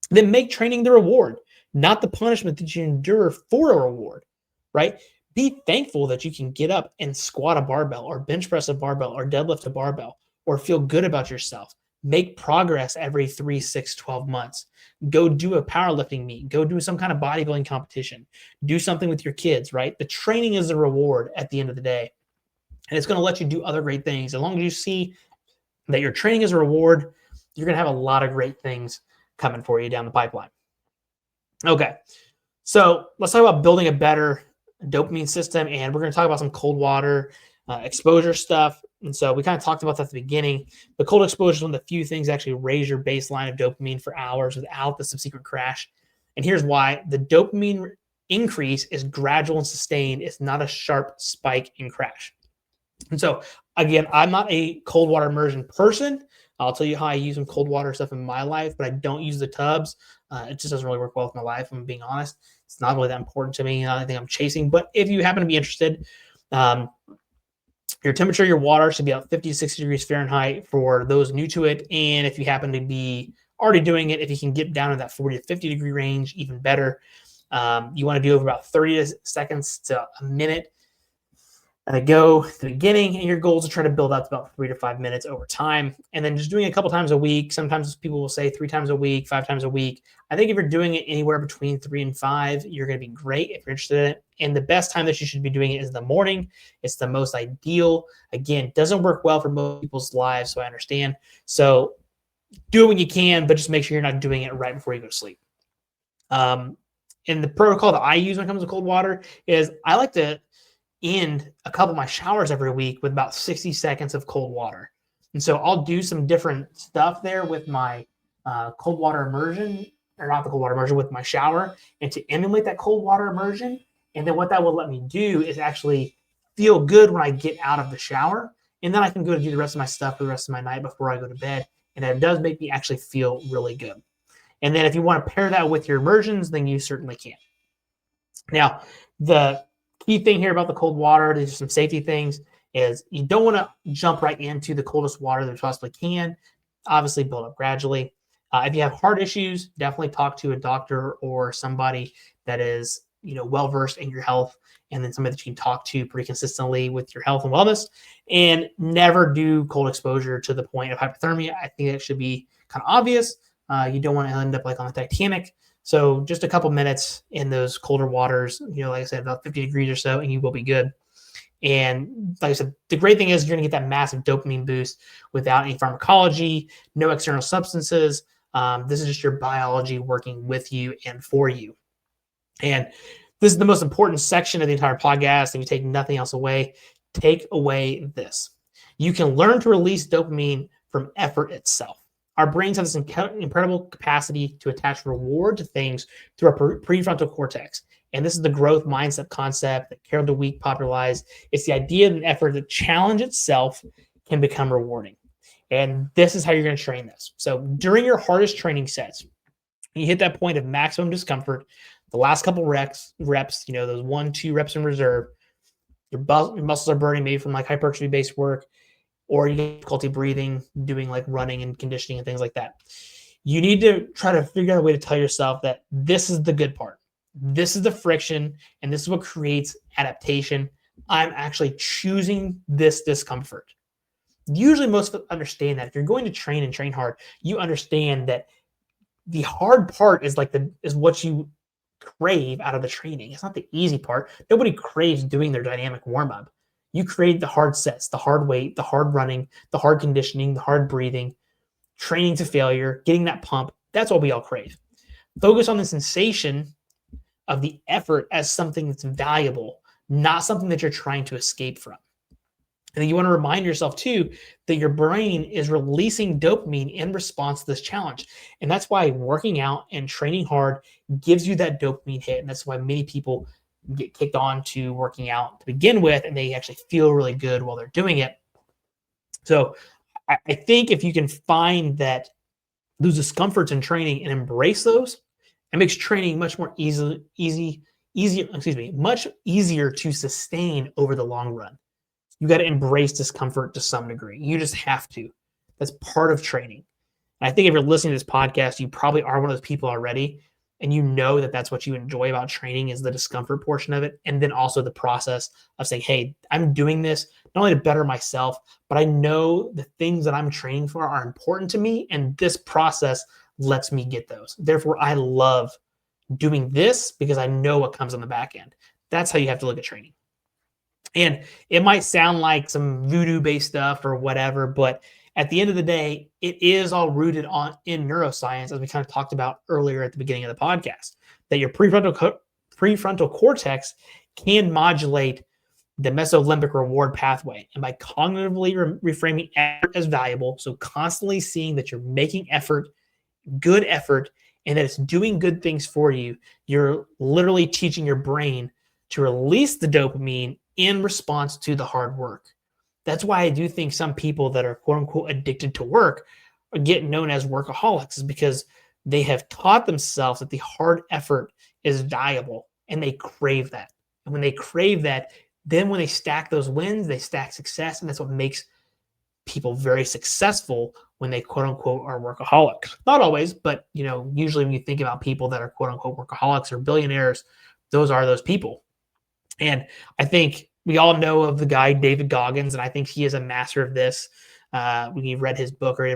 Then make training the reward, not the punishment that you endure for a reward, right? Be thankful that you can get up and squat a barbell or bench press a barbell or deadlift a barbell or feel good about yourself. Make progress every 3, 6, 12 months. Go do a powerlifting meet. Go do some kind of bodybuilding competition. Do something with your kids, right? The training is the reward at the end of the day. And it's going to let you do other great things. As long as you see that your training is a reward, you're going to have a lot of great things coming for you down the pipeline. Okay, so let's talk about building a better dopamine system, and we're going to talk about some cold water exposure stuff. And so we kind of talked about that at the beginning. The cold exposure is one of the few things that actually raise your baseline of dopamine for hours without the subsequent crash. And here's why: the dopamine increase is gradual and sustained. It's not a sharp spike and crash. And so, again, I'm not a cold water immersion person. I'll tell you how I use some cold water stuff in my life, but I don't use the tubs. It just doesn't really work well with my life, if I'm being honest. It's not really that important to me. I think I'm chasing. But if you happen to be interested, your temperature, your water should be about 50 to 60 degrees Fahrenheit for those new to it. And if you happen to be already doing it, if you can get down in that 40 to 50 degree range, even better. You want to do over about 30 seconds to a minute. Go to the beginning, and your goal is to try to build up to about 3 to 5 minutes over time. And then just doing it a couple times a week. Sometimes people will say 3 times a week, 5 times a week. I think if you're doing it anywhere between 3 and 5, you're going to be great if you're interested in it. And the best time that you should be doing it is the morning. It's the most ideal. Again, doesn't work well for most people's lives, so I understand. So do it when you can, but just make sure you're not doing it right before you go to sleep. And the protocol that I use when it comes to cold water is I like to end a couple of my showers every week with about 60 seconds of cold water. And so I'll do some different stuff there with my cold water immersion, or not the cold water immersion, with my shower, and to emulate that cold water immersion. And then what that will let me do is actually feel good when I get out of the shower. And then I can go to do the rest of my stuff for the rest of my night before I go to bed. And it does make me actually feel really good. And then if you want to pair that with your immersions, then you certainly can. Now, the key thing here about the cold water, there's some safety things, is you don't want to jump right into the coldest water that you possibly can. Obviously, build up gradually. If you have heart issues, definitely talk to a doctor or somebody that is, well-versed in your health, and then somebody that you can talk to pretty consistently with your health and wellness. And never do cold exposure to the point of hypothermia. I think it should be kind of obvious. You don't want to end up like on the Titanic. So just a couple minutes in those colder waters, like I said, about 50 degrees or so, and you will be good. And like I said, the great thing is you're going to get that massive dopamine boost without any pharmacology, no external substances. This is just your biology working with you and for you. And this is the most important section of the entire podcast. If you take nothing else away, take away this. You can learn to release dopamine from effort itself. Our brains have this incredible capacity to attach reward to things through our prefrontal cortex. And this is the growth mindset concept that Carol Dweck popularized. It's the idea that an effort, the challenge itself, can become rewarding. And this is how you're going to train this. So during your hardest training sets, you hit that point of maximum discomfort, the last couple reps, those 1-2 reps in reserve, your muscles are burning maybe from like hypertrophy-based work, or you get difficulty breathing, doing like running and conditioning and things like that. You need to try to figure out a way to tell yourself that this is the good part. This is the friction, and this is what creates adaptation. I'm actually choosing this discomfort. Usually most of us understand that. If you're going to train and train hard, you understand that the hard part is what you crave out of the training. It's not the easy part. Nobody craves doing their dynamic warm-up. You create the hard sets, the hard weight, the hard running, the hard conditioning, the hard breathing, training to failure, getting that pump. That's what we all crave. Focus on the sensation of the effort as something that's valuable, not something that you're trying to escape from. And then you want to remind yourself too that your brain is releasing dopamine in response to this challenge. And that's why working out and training hard gives you that dopamine hit. And that's why many people get kicked on to working out to begin with, and they actually feel really good while they're doing it. So I think if you can find that those discomforts in training and embrace those, it makes training much more much easier to sustain over the long run. You got to embrace discomfort to some degree. You just have to. That's part of training. And I think if you're listening to this podcast, you probably are one of those people already, and you know that that's what you enjoy about training is the discomfort portion of it. And then also the process of saying, hey, I'm doing this not only to better myself, but I know the things that I'm training for are important to me. And this process lets me get those. Therefore, I love doing this because I know what comes on the back end. That's how you have to look at training. And it might sound like some voodoo-based stuff or whatever, but at the end of the day, it is all rooted in neuroscience, as we kind of talked about earlier at the beginning of the podcast, that your prefrontal cortex can modulate the mesolimbic reward pathway. And by cognitively reframing effort as valuable, so constantly seeing that you're making effort, good effort, and that it's doing good things for you, you're literally teaching your brain to release the dopamine in response to the hard work. That's why I do think some people that are quote unquote addicted to work get known as workaholics, is because they have taught themselves that the hard effort is valuable and they crave that. And when they crave that, then when they stack those wins, they stack success. And that's what makes people very successful when they quote unquote are workaholics. Not always, but usually when you think about people that are quote unquote workaholics or billionaires, those are those people. And I think we all know of the guy, David Goggins, and I think he is a master of this. When you've read his book or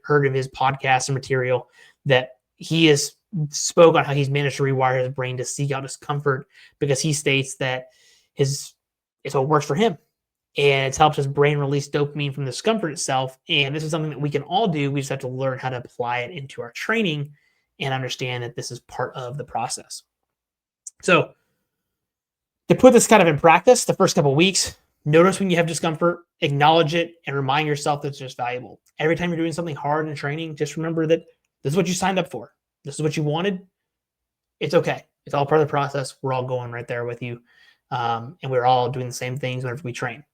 heard of his podcast and material, that he has spoke on how he's managed to rewire his brain to seek out discomfort, because he states that it's what works for him. And it's helped his brain release dopamine from the discomfort itself. And this is something that we can all do. We just have to learn how to apply it into our training and understand that this is part of the process. So to put this kind of in practice, the first couple of weeks, notice when you have discomfort, acknowledge it, and remind yourself that it's just valuable. Every time you're doing something hard in training, just remember that this is what you signed up for. This is what you wanted. It's okay. It's all part of the process. We're all going right there with you. And we're all doing the same things whenever we train.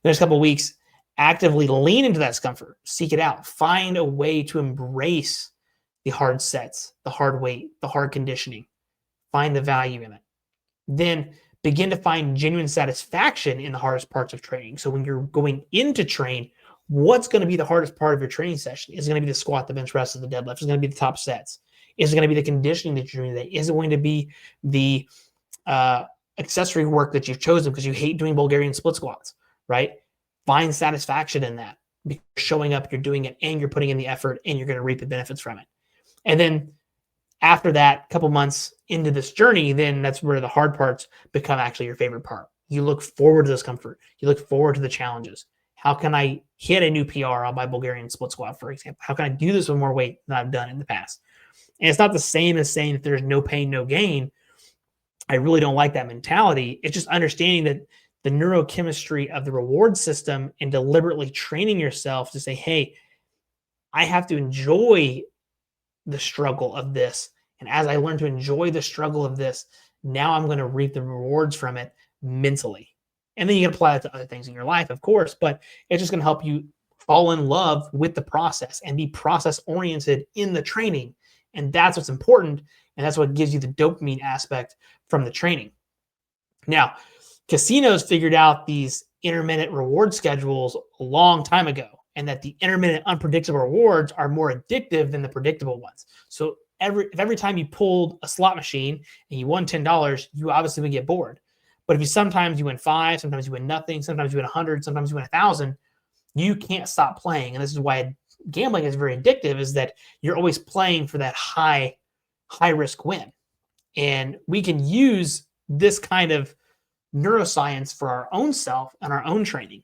The next couple of weeks, actively lean into that discomfort. Seek it out. Find a way to embrace the hard sets, the hard weight, the hard conditioning. Find the value in it. Then begin to find genuine satisfaction in the hardest parts of training. So when you're going into train, what's going to be the hardest part of your training session? Is it going to be the squat, the bench press, or the deadlift? Is it going to be the top sets? Is it going to be the conditioning that you're doing today? Is it going to be the accessory work that you've chosen because you hate doing Bulgarian split squats, right? Find satisfaction in that. Because you're showing up, you're doing it, and you're putting in the effort, and you're going to reap the benefits from it. And then after that, couple months into this journey, then that's where the hard parts become actually your favorite part. You look forward to discomfort. You look forward to the challenges. How can I hit a new PR on my Bulgarian split squat, for example? How can I do this with more weight than I've done in the past? And it's not the same as saying that there's no pain, no gain. I really don't like that mentality. It's just understanding that the neurochemistry of the reward system and deliberately training yourself to say, hey, I have to enjoy the struggle of this. And as I learn to enjoy the struggle of this, now I'm going to reap the rewards from it mentally. And then you can apply it to other things in your life, of course, but it's just going to help you fall in love with the process and be process oriented in the training. And that's what's important. And that's what gives you the dopamine aspect from the training. Now, casinos figured out these intermittent reward schedules a long time ago, and that the intermittent unpredictable rewards are more addictive than the predictable ones. So every time you pulled a slot machine and you won $10, you obviously would get bored. But if sometimes you win 5, sometimes you win nothing, sometimes you win 100, sometimes you win 1,000, you can't stop playing. And this is why gambling is very addictive, is that you're always playing for that high risk win. And we can use this kind of neuroscience for our own self and our own training.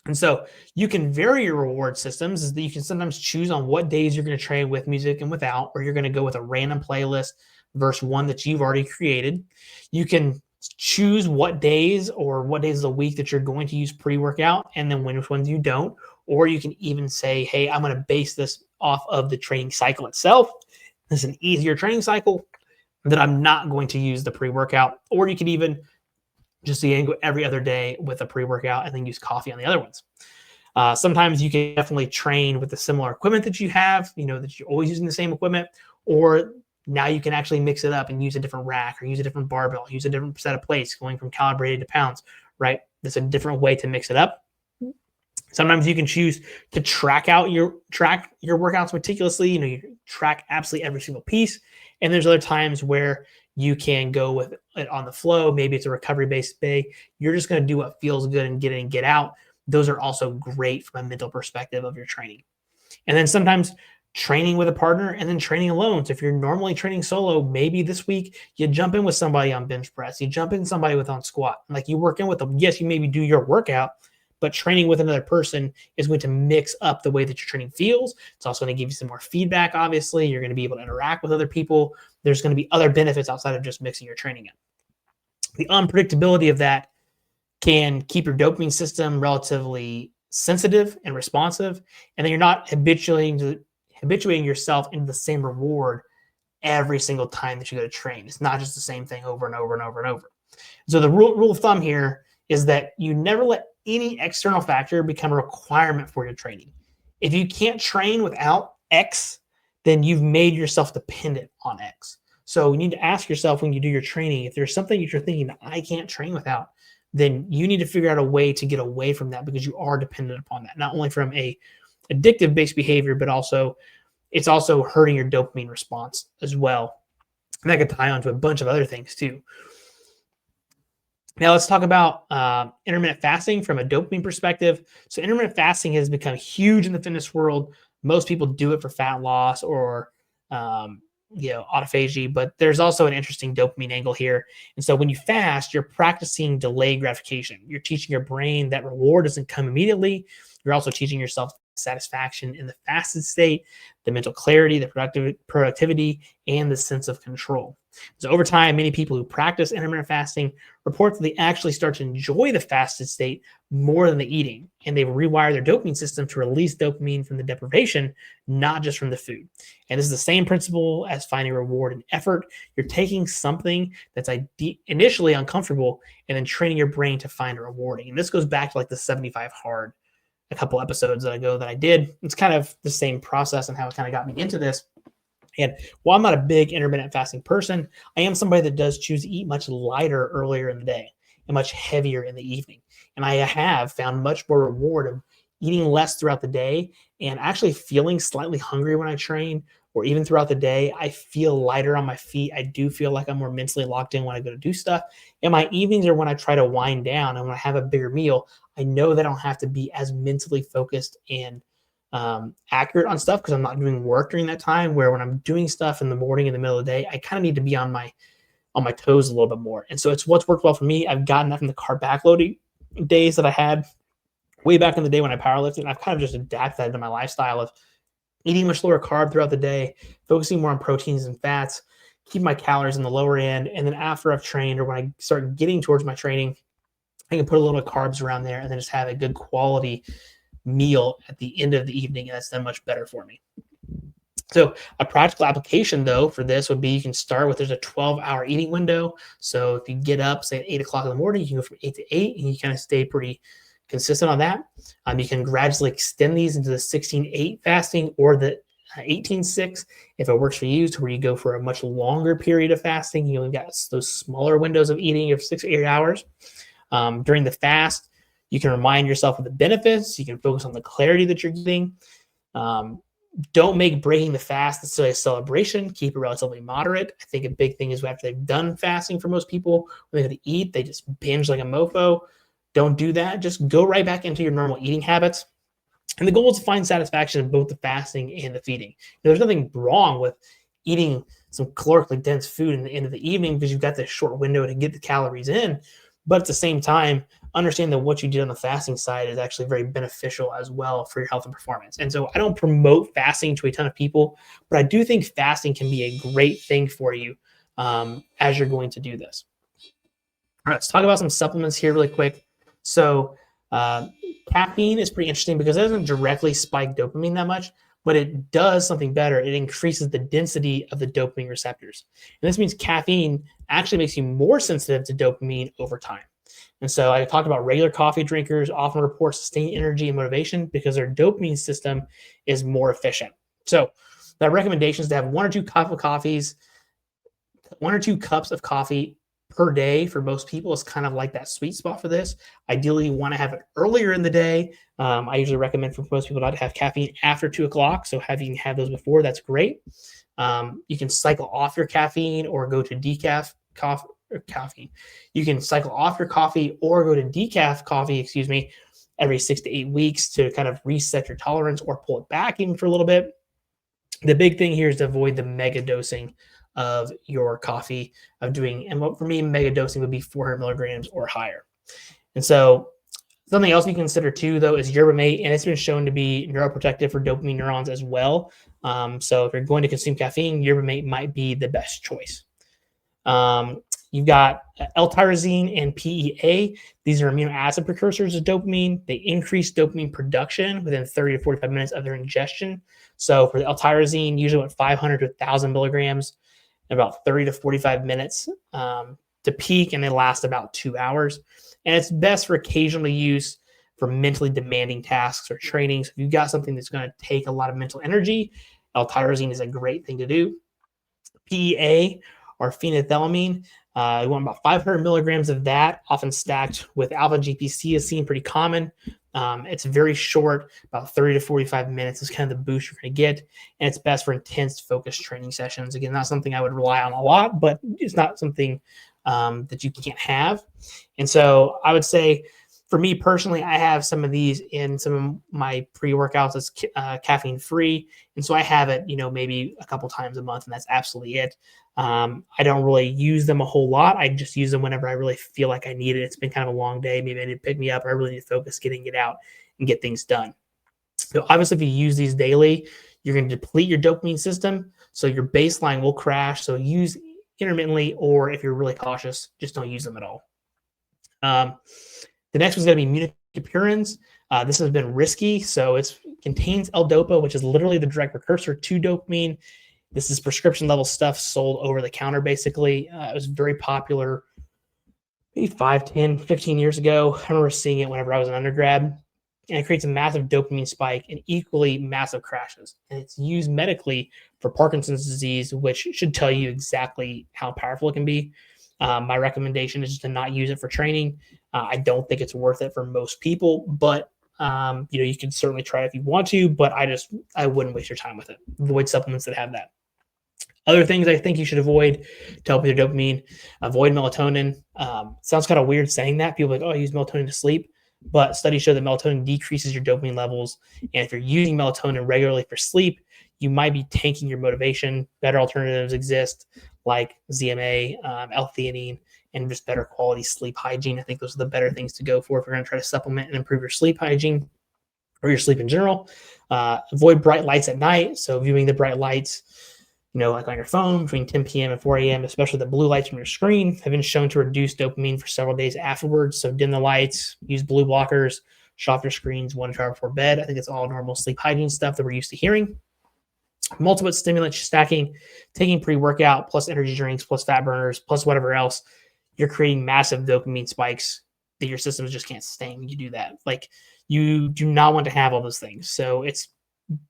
And so you can vary your reward systems, is that you can sometimes choose on what days you're going to train with music and without, or you're going to go with a random playlist versus one that you've already created. You can choose what days of the week that you're going to use pre-workout, and then which ones you don't. Or you can even say, hey, I'm going to base this off of the training cycle itself. This is an easier training cycle that I'm not going to use the pre-workout. Or you could even just go every other day with a pre-workout and then use coffee on the other ones. Sometimes you can definitely train with the similar equipment that you have, that you're always using the same equipment, or now you can actually mix it up and use a different rack or use a different barbell, use a different set of plates going from calibrated to pounds, right? There's a different way to mix it up. Sometimes you can choose to track your workouts meticulously. You track absolutely every single piece. And there's other times where you can go with it on the flow. Maybe it's a recovery-based day. You're just going to do what feels good and get in and get out. Those are also great from a mental perspective of your training. And then sometimes training with a partner and then training alone. So if you're normally training solo, maybe this week you jump in with somebody on bench press. You jump in with somebody on squat. Like you work in with them. Yes, you maybe do your workout, but training with another person is going to mix up the way that your training feels. It's also going to give you some more feedback, obviously. You're going to be able to interact with other people. There's going to be other benefits outside of just mixing your training in. The unpredictability of that can keep your dopamine system relatively sensitive and responsive, and then you're not habituating yourself into the same reward every single time that you go to train. It's not just the same thing over and over and over and over. So the rule of thumb here is that you never let any external factor become a requirement for your training. If you can't train without X, then you've made yourself dependent on X. So you need to ask yourself when you do your training, if there's something that you're thinking that I can't train without, then you need to figure out a way to get away from that, because you are dependent upon that, not only from a addictive based behavior, but also it's also hurting your dopamine response as well. And that could tie on to a bunch of other things too. Now let's talk about intermittent fasting from a dopamine perspective. So intermittent fasting has become huge in the fitness world. Most people do it for fat loss or autophagy, but there's also an interesting dopamine angle here. And so when you fast, you're practicing delayed gratification. You're teaching your brain that reward doesn't come immediately. You're also teaching yourself satisfaction in the fasted state, the mental clarity, the productivity, and the sense of control. So over time, many people who practice intermittent fasting report that they actually start to enjoy the fasted state more than the eating, and they rewire their dopamine system to release dopamine from the deprivation, not just from the food. And this is the same principle as finding reward in effort. You're taking something that's initially uncomfortable and then training your brain to find it rewarding. And this goes back to like the 75 hard, a couple episodes ago that I did. It's kind of the same process and how it kind of got me into this. And while I'm not a big intermittent fasting person, I am somebody that does choose to eat much lighter earlier in the day and much heavier in the evening. And I have found much more reward of eating less throughout the day and actually feeling slightly hungry when I train, or even throughout the day, I feel lighter on my feet. I do feel like I'm more mentally locked in when I go to do stuff. And my evenings are when I try to wind down, and when I have a bigger meal, I know that I don't have to be as mentally focused and accurate on stuff, because I'm not doing work during that time, where when I'm doing stuff in the morning, in the middle of the day, I kind of need to be on my toes a little bit more. And so it's what's worked well for me. I've gotten that from the carb backloading days that I had way back in the day when I powerlifted. And I've kind of just adapted that to my lifestyle of eating much lower carb throughout the day, focusing more on proteins and fats, keep my calories in the lower end. And then after I've trained, or when I start getting towards my training, I can put a little bit of carbs around there and then just have a good quality meal at the end of the evening. And that's then much better for me. So a practical application though for this would be, you can start with, there's a 12-hour eating window. So if you get up, say at 8 o'clock in the morning, you can go from 8 to 8 and you kind of stay pretty consistent on that. You can gradually extend these into the 16-8 fasting or the 18-6 if it works for you, to where you go for a much longer period of fasting. You only got those smaller windows of eating of 6 or 8 hours. During the fast, you can remind yourself of the benefits. You can focus on the clarity that you're getting. Don't make breaking the fast necessarily a celebration. Keep it relatively moderate. I think a big thing is after they've done fasting, for most people, when they go to eat, they just binge like a mofo. Don't do that. Just go right back into your normal eating habits. And the goal is to find satisfaction in both the fasting and the feeding. Now, there's nothing wrong with eating some calorically dense food in the end of the evening, because you've got this short window to get the calories in. But at the same time, understand that what you did on the fasting side is actually very beneficial as well for your health and performance. And so I don't promote fasting to a ton of people, but I do think fasting can be a great thing for you as you're going to do this. All right, let's talk about some supplements here really quick. So caffeine is pretty interesting because it doesn't directly spike dopamine that much, but it does something better. It increases the density of the dopamine receptors. And this means caffeine actually makes you more sensitive to dopamine over time. And so I talked about regular coffee drinkers often report sustained energy and motivation because their dopamine system is more efficient. So the recommendation is to have 1 or 2 cups of coffee per day for most people is kind of like that sweet spot for this. Ideally, you want to have it earlier in the day. I usually recommend for most people not to have caffeine after 2 o'clock. So if you can have those before, that's great. You can cycle off your caffeine or go to decaf coffee. You can cycle off your coffee or go to decaf coffee, every 6 to 8 weeks to kind of reset your tolerance or pull it back even for a little bit. The big thing here is to avoid the mega dosing of your coffee and what for me, mega dosing would be 400 milligrams or higher. And so something else you consider too, though, is yerba mate, and it's been shown to be neuroprotective for dopamine neurons as well. So if you're going to consume caffeine, yerba mate might be the best choice. You've got L-tyrosine and PEA. These are amino acid precursors of dopamine. They increase dopamine production within 30 to 45 minutes of their ingestion. So for the L-tyrosine, usually about 500 to 1,000 milligrams in about 30 to 45 minutes to peak, and they last about 2 hours. And it's best for occasional use for mentally demanding tasks or training. So if you've got something that's going to take a lot of mental energy, L-tyrosine is a great thing to do. PEA or phenethylamine, you want about 500 milligrams of that, often stacked with alpha GPC is seen pretty common. It's very short, about 30 to 45 minutes is kind of the boost you're going to get. And it's best for intense focused training sessions. Again, not something I would rely on a lot, but it's not something that you can't have. And so I would say, for me personally, I have some of these in some of my pre-workouts that's caffeine free. And so I have it, maybe a couple times a month, and that's absolutely it. I don't really use them a whole lot. I just use them whenever I really feel like I need it. It's been kind of a long day. Maybe I need to pick me up, or I really need to focus getting it out and get things done. So obviously, if you use these daily, you're going to deplete your dopamine system. So your baseline will crash. So use intermittently, or if you're really cautious, just don't use them at all. The next one's going to be immunopurines. This has been risky. So it contains L-Dopa, which is literally the direct precursor to dopamine. This is prescription level stuff sold over the counter, basically. It was very popular maybe 5, 10, 15 years ago. I remember seeing it whenever I was an undergrad. And it creates a massive dopamine spike and equally massive crashes. And it's used medically for Parkinson's disease, which should tell you exactly how powerful it can be. My recommendation is just to not use it for training. I don't think it's worth it for most people, but you can certainly try it if you want to, but I wouldn't waste your time with it. Avoid supplements that have that. Other things I think you should avoid to help with your dopamine: avoid melatonin. Sounds kind of weird saying that. People are like, oh, I use melatonin to sleep. But studies show that melatonin decreases your dopamine levels. And if you're using melatonin regularly for sleep, you might be tanking your motivation. Better alternatives exist, like ZMA, L-theanine, and just better quality sleep hygiene. I think those are the better things to go for if you're going to try to supplement and improve your sleep hygiene or your sleep in general. Avoid bright lights at night. So viewing the bright lights, like on your phone between 10 p.m. and 4 a.m., especially the blue lights from your screen, have been shown to reduce dopamine for several days afterwards. So dim the lights, use blue blockers, shut off your screens 1 hour before bed. I think it's all normal sleep hygiene stuff that we're used to hearing. Multiple stimulants stacking, taking pre-workout plus energy drinks plus fat burners plus whatever else, you're creating massive dopamine spikes that your systems just can't sustain when you do that. Like, you do not want to have all those things. So it's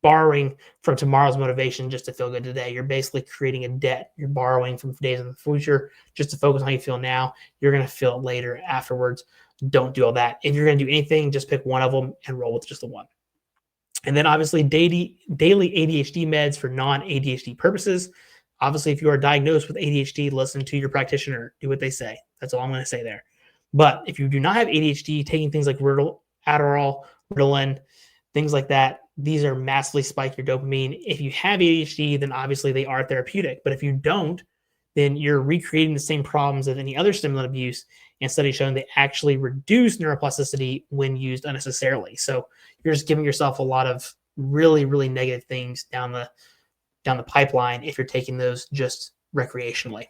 borrowing from tomorrow's motivation just to feel good today. You're basically creating a debt. You're borrowing from days in the future just to focus on how you feel now. You're going to feel it later afterwards. Don't do all that. If you're going to do anything, just pick one of them and roll with just the one. And then obviously daily ADHD meds for non-ADHD purposes. Obviously, if you are diagnosed with ADHD, listen to your practitioner. Do what they say. That's all I'm going to say there. But if you do not have ADHD, taking things like Adderall, Ritalin, things like that, these are massively spike your dopamine. If you have ADHD, then obviously they are therapeutic. But if you don't, then you're recreating the same problems of any other stimulant abuse. And studies showing they actually reduce neuroplasticity when used unnecessarily. So you're just giving yourself a lot of really, really negative things down the pipeline if you're taking those just recreationally.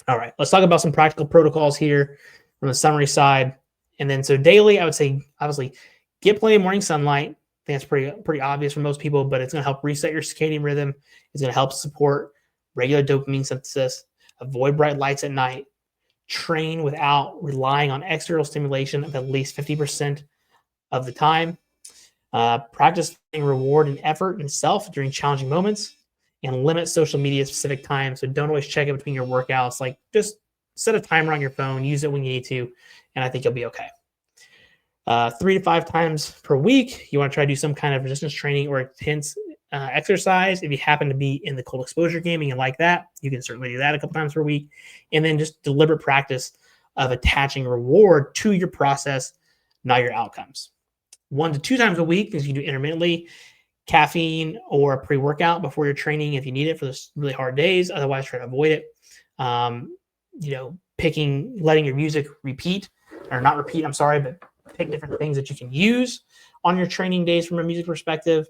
All right, let's talk about some practical protocols here from the summary side. And then so daily, I would say obviously get plenty of morning sunlight. I think that's pretty obvious for most people, but it's going to help reset your circadian rhythm. It's going to help support regular dopamine synthesis. Avoid bright lights at night. Train without relying on external stimulation of at least 50% of the time. Practice reward and effort and self during challenging moments, and limit social media specific time. So don't always check it between your workouts. Like, just set a timer on your phone, use it when you need to, and I think you'll be okay. 3 to 5 times per week, you want to try to do some kind of resistance training or intense exercise. If you happen to be in the cold exposure gaming and like that, you can certainly do that a couple times per week. And then just deliberate practice of attaching reward to your process, not your outcomes. 1 to 2 times a week, because you do intermittently, caffeine or a pre-workout before your training if you need it for those really hard days. Otherwise, try to avoid it. Letting your music repeat, or not repeat, I'm sorry, but pick different things that you can use on your training days from a music perspective.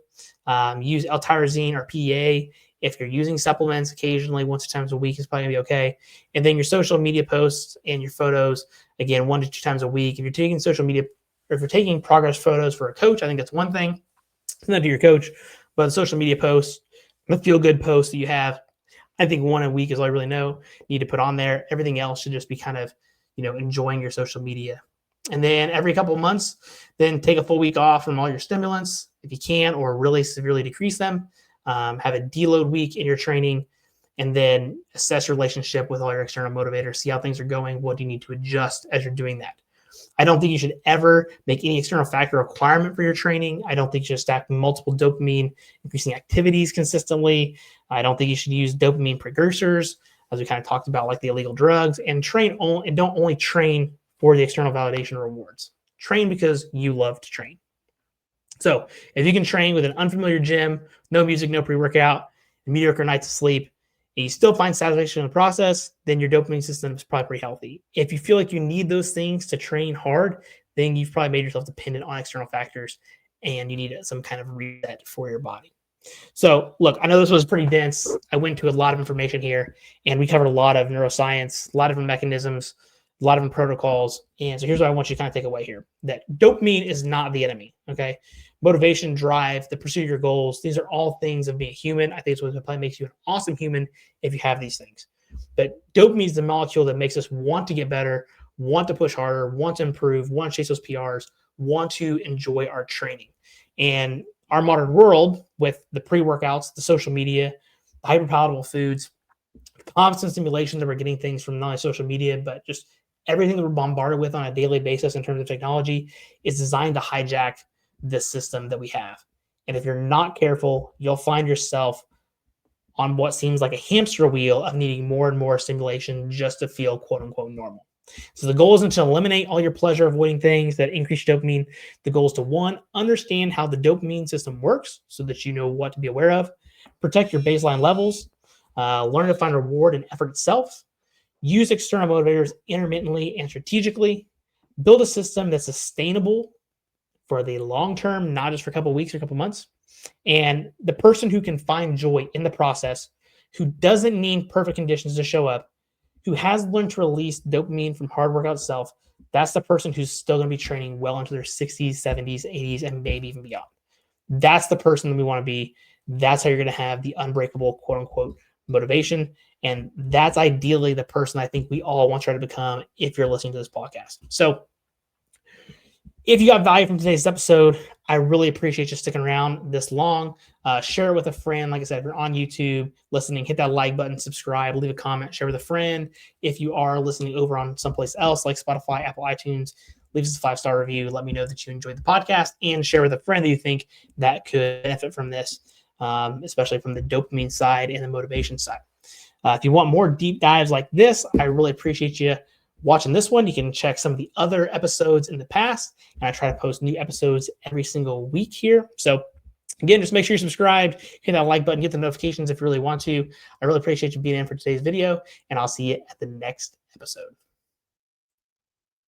Use L-tyrosine or PEA If you're using supplements occasionally, once or times a week is probably gonna be okay. And then your social media posts and your photos, again, 1 to 2 times a week. If you're taking social media, or if you're taking progress photos for a coach, I think that's one thing. Send that to your coach. But the social media posts, the feel good posts that you have, I think 1 a week is all I really need to put on there. Everything else should just be kind of, enjoying your social media. And then every couple of months, then take a full week off from all your stimulants if you can, or really severely decrease them. Have a deload week in your training, and then assess your relationship with all your external motivators. See how things are going. What do you need to adjust as you're doing that? I don't think you should ever make any external factor requirement for your training. I don't think you should stack multiple dopamine increasing activities consistently. I don't think you should use dopamine precursors, as we kind of talked about, like the illegal drugs, and don't only train for the external validation rewards. Train because you love to train. So if you can train with an unfamiliar gym, no music, no pre-workout, mediocre nights of sleep, and you still find satisfaction in the process, then your dopamine system is probably pretty healthy. If you feel like you need those things to train hard, then you've probably made yourself dependent on external factors, and you need some kind of reset for your body. So look, I know this was pretty dense. I went to a lot of information here, and we covered a lot of neuroscience, a lot of different mechanisms, a lot of different protocols. And so here's what I want you to kind of take away here: that dopamine is not the enemy. Okay. Motivation, drive, the pursuit of your goals, these are all things of being human. I think it's what probably makes you an awesome human if you have these things. But dopamine is the molecule that makes us want to get better, want to push harder, want to improve, want to chase those PRs, want to enjoy our training. And our modern world, with the pre-workouts, the social media, the hyper-palatable foods, constant stimulation that we're getting things from not only social media, but just everything that we're bombarded with on a daily basis in terms of technology, is designed to hijack this system that we have. And if you're not careful, you'll find yourself on what seems like a hamster wheel of needing more and more stimulation just to feel quote unquote normal. So the goal isn't to eliminate all your pleasure avoiding things that increase dopamine. The goal is to, one, understand how the dopamine system works so that you know what to be aware of, protect your baseline levels, learn to find reward in effort itself, use external motivators intermittently and strategically, build a system that's sustainable for the long term, not just for a couple of weeks or a couple of months. And the person who can find joy in the process, who doesn't need perfect conditions to show up, who has learned to release dopamine from hard work itself, that's the person who's still going to be training well into their 60s, 70s, 80s, and maybe even beyond. That's the person that we want to be. That's how you're going to have the unbreakable, quote unquote, motivation. And that's ideally the person I think we all want to try to become if you're listening to this podcast. So if you got value from today's episode, I really appreciate you sticking around this long. Share it with a friend. Like I said, if you're on YouTube listening, hit that like button, subscribe, leave a comment, share with a friend. If you are listening over on someplace else like Spotify, Apple, iTunes, leave us a 5-star review. Let me know that you enjoyed the podcast, and share with a friend that you think that could benefit from this, especially from the dopamine side and the motivation side. If you want more deep dives like this, I really appreciate you watching this one. You can check some of the other episodes in the past, and I try to post new episodes every single week here. So again, just make sure you're subscribed, hit that like button, hit the notifications if you really want to. I really appreciate you being in for today's video, and I'll see you at the next episode.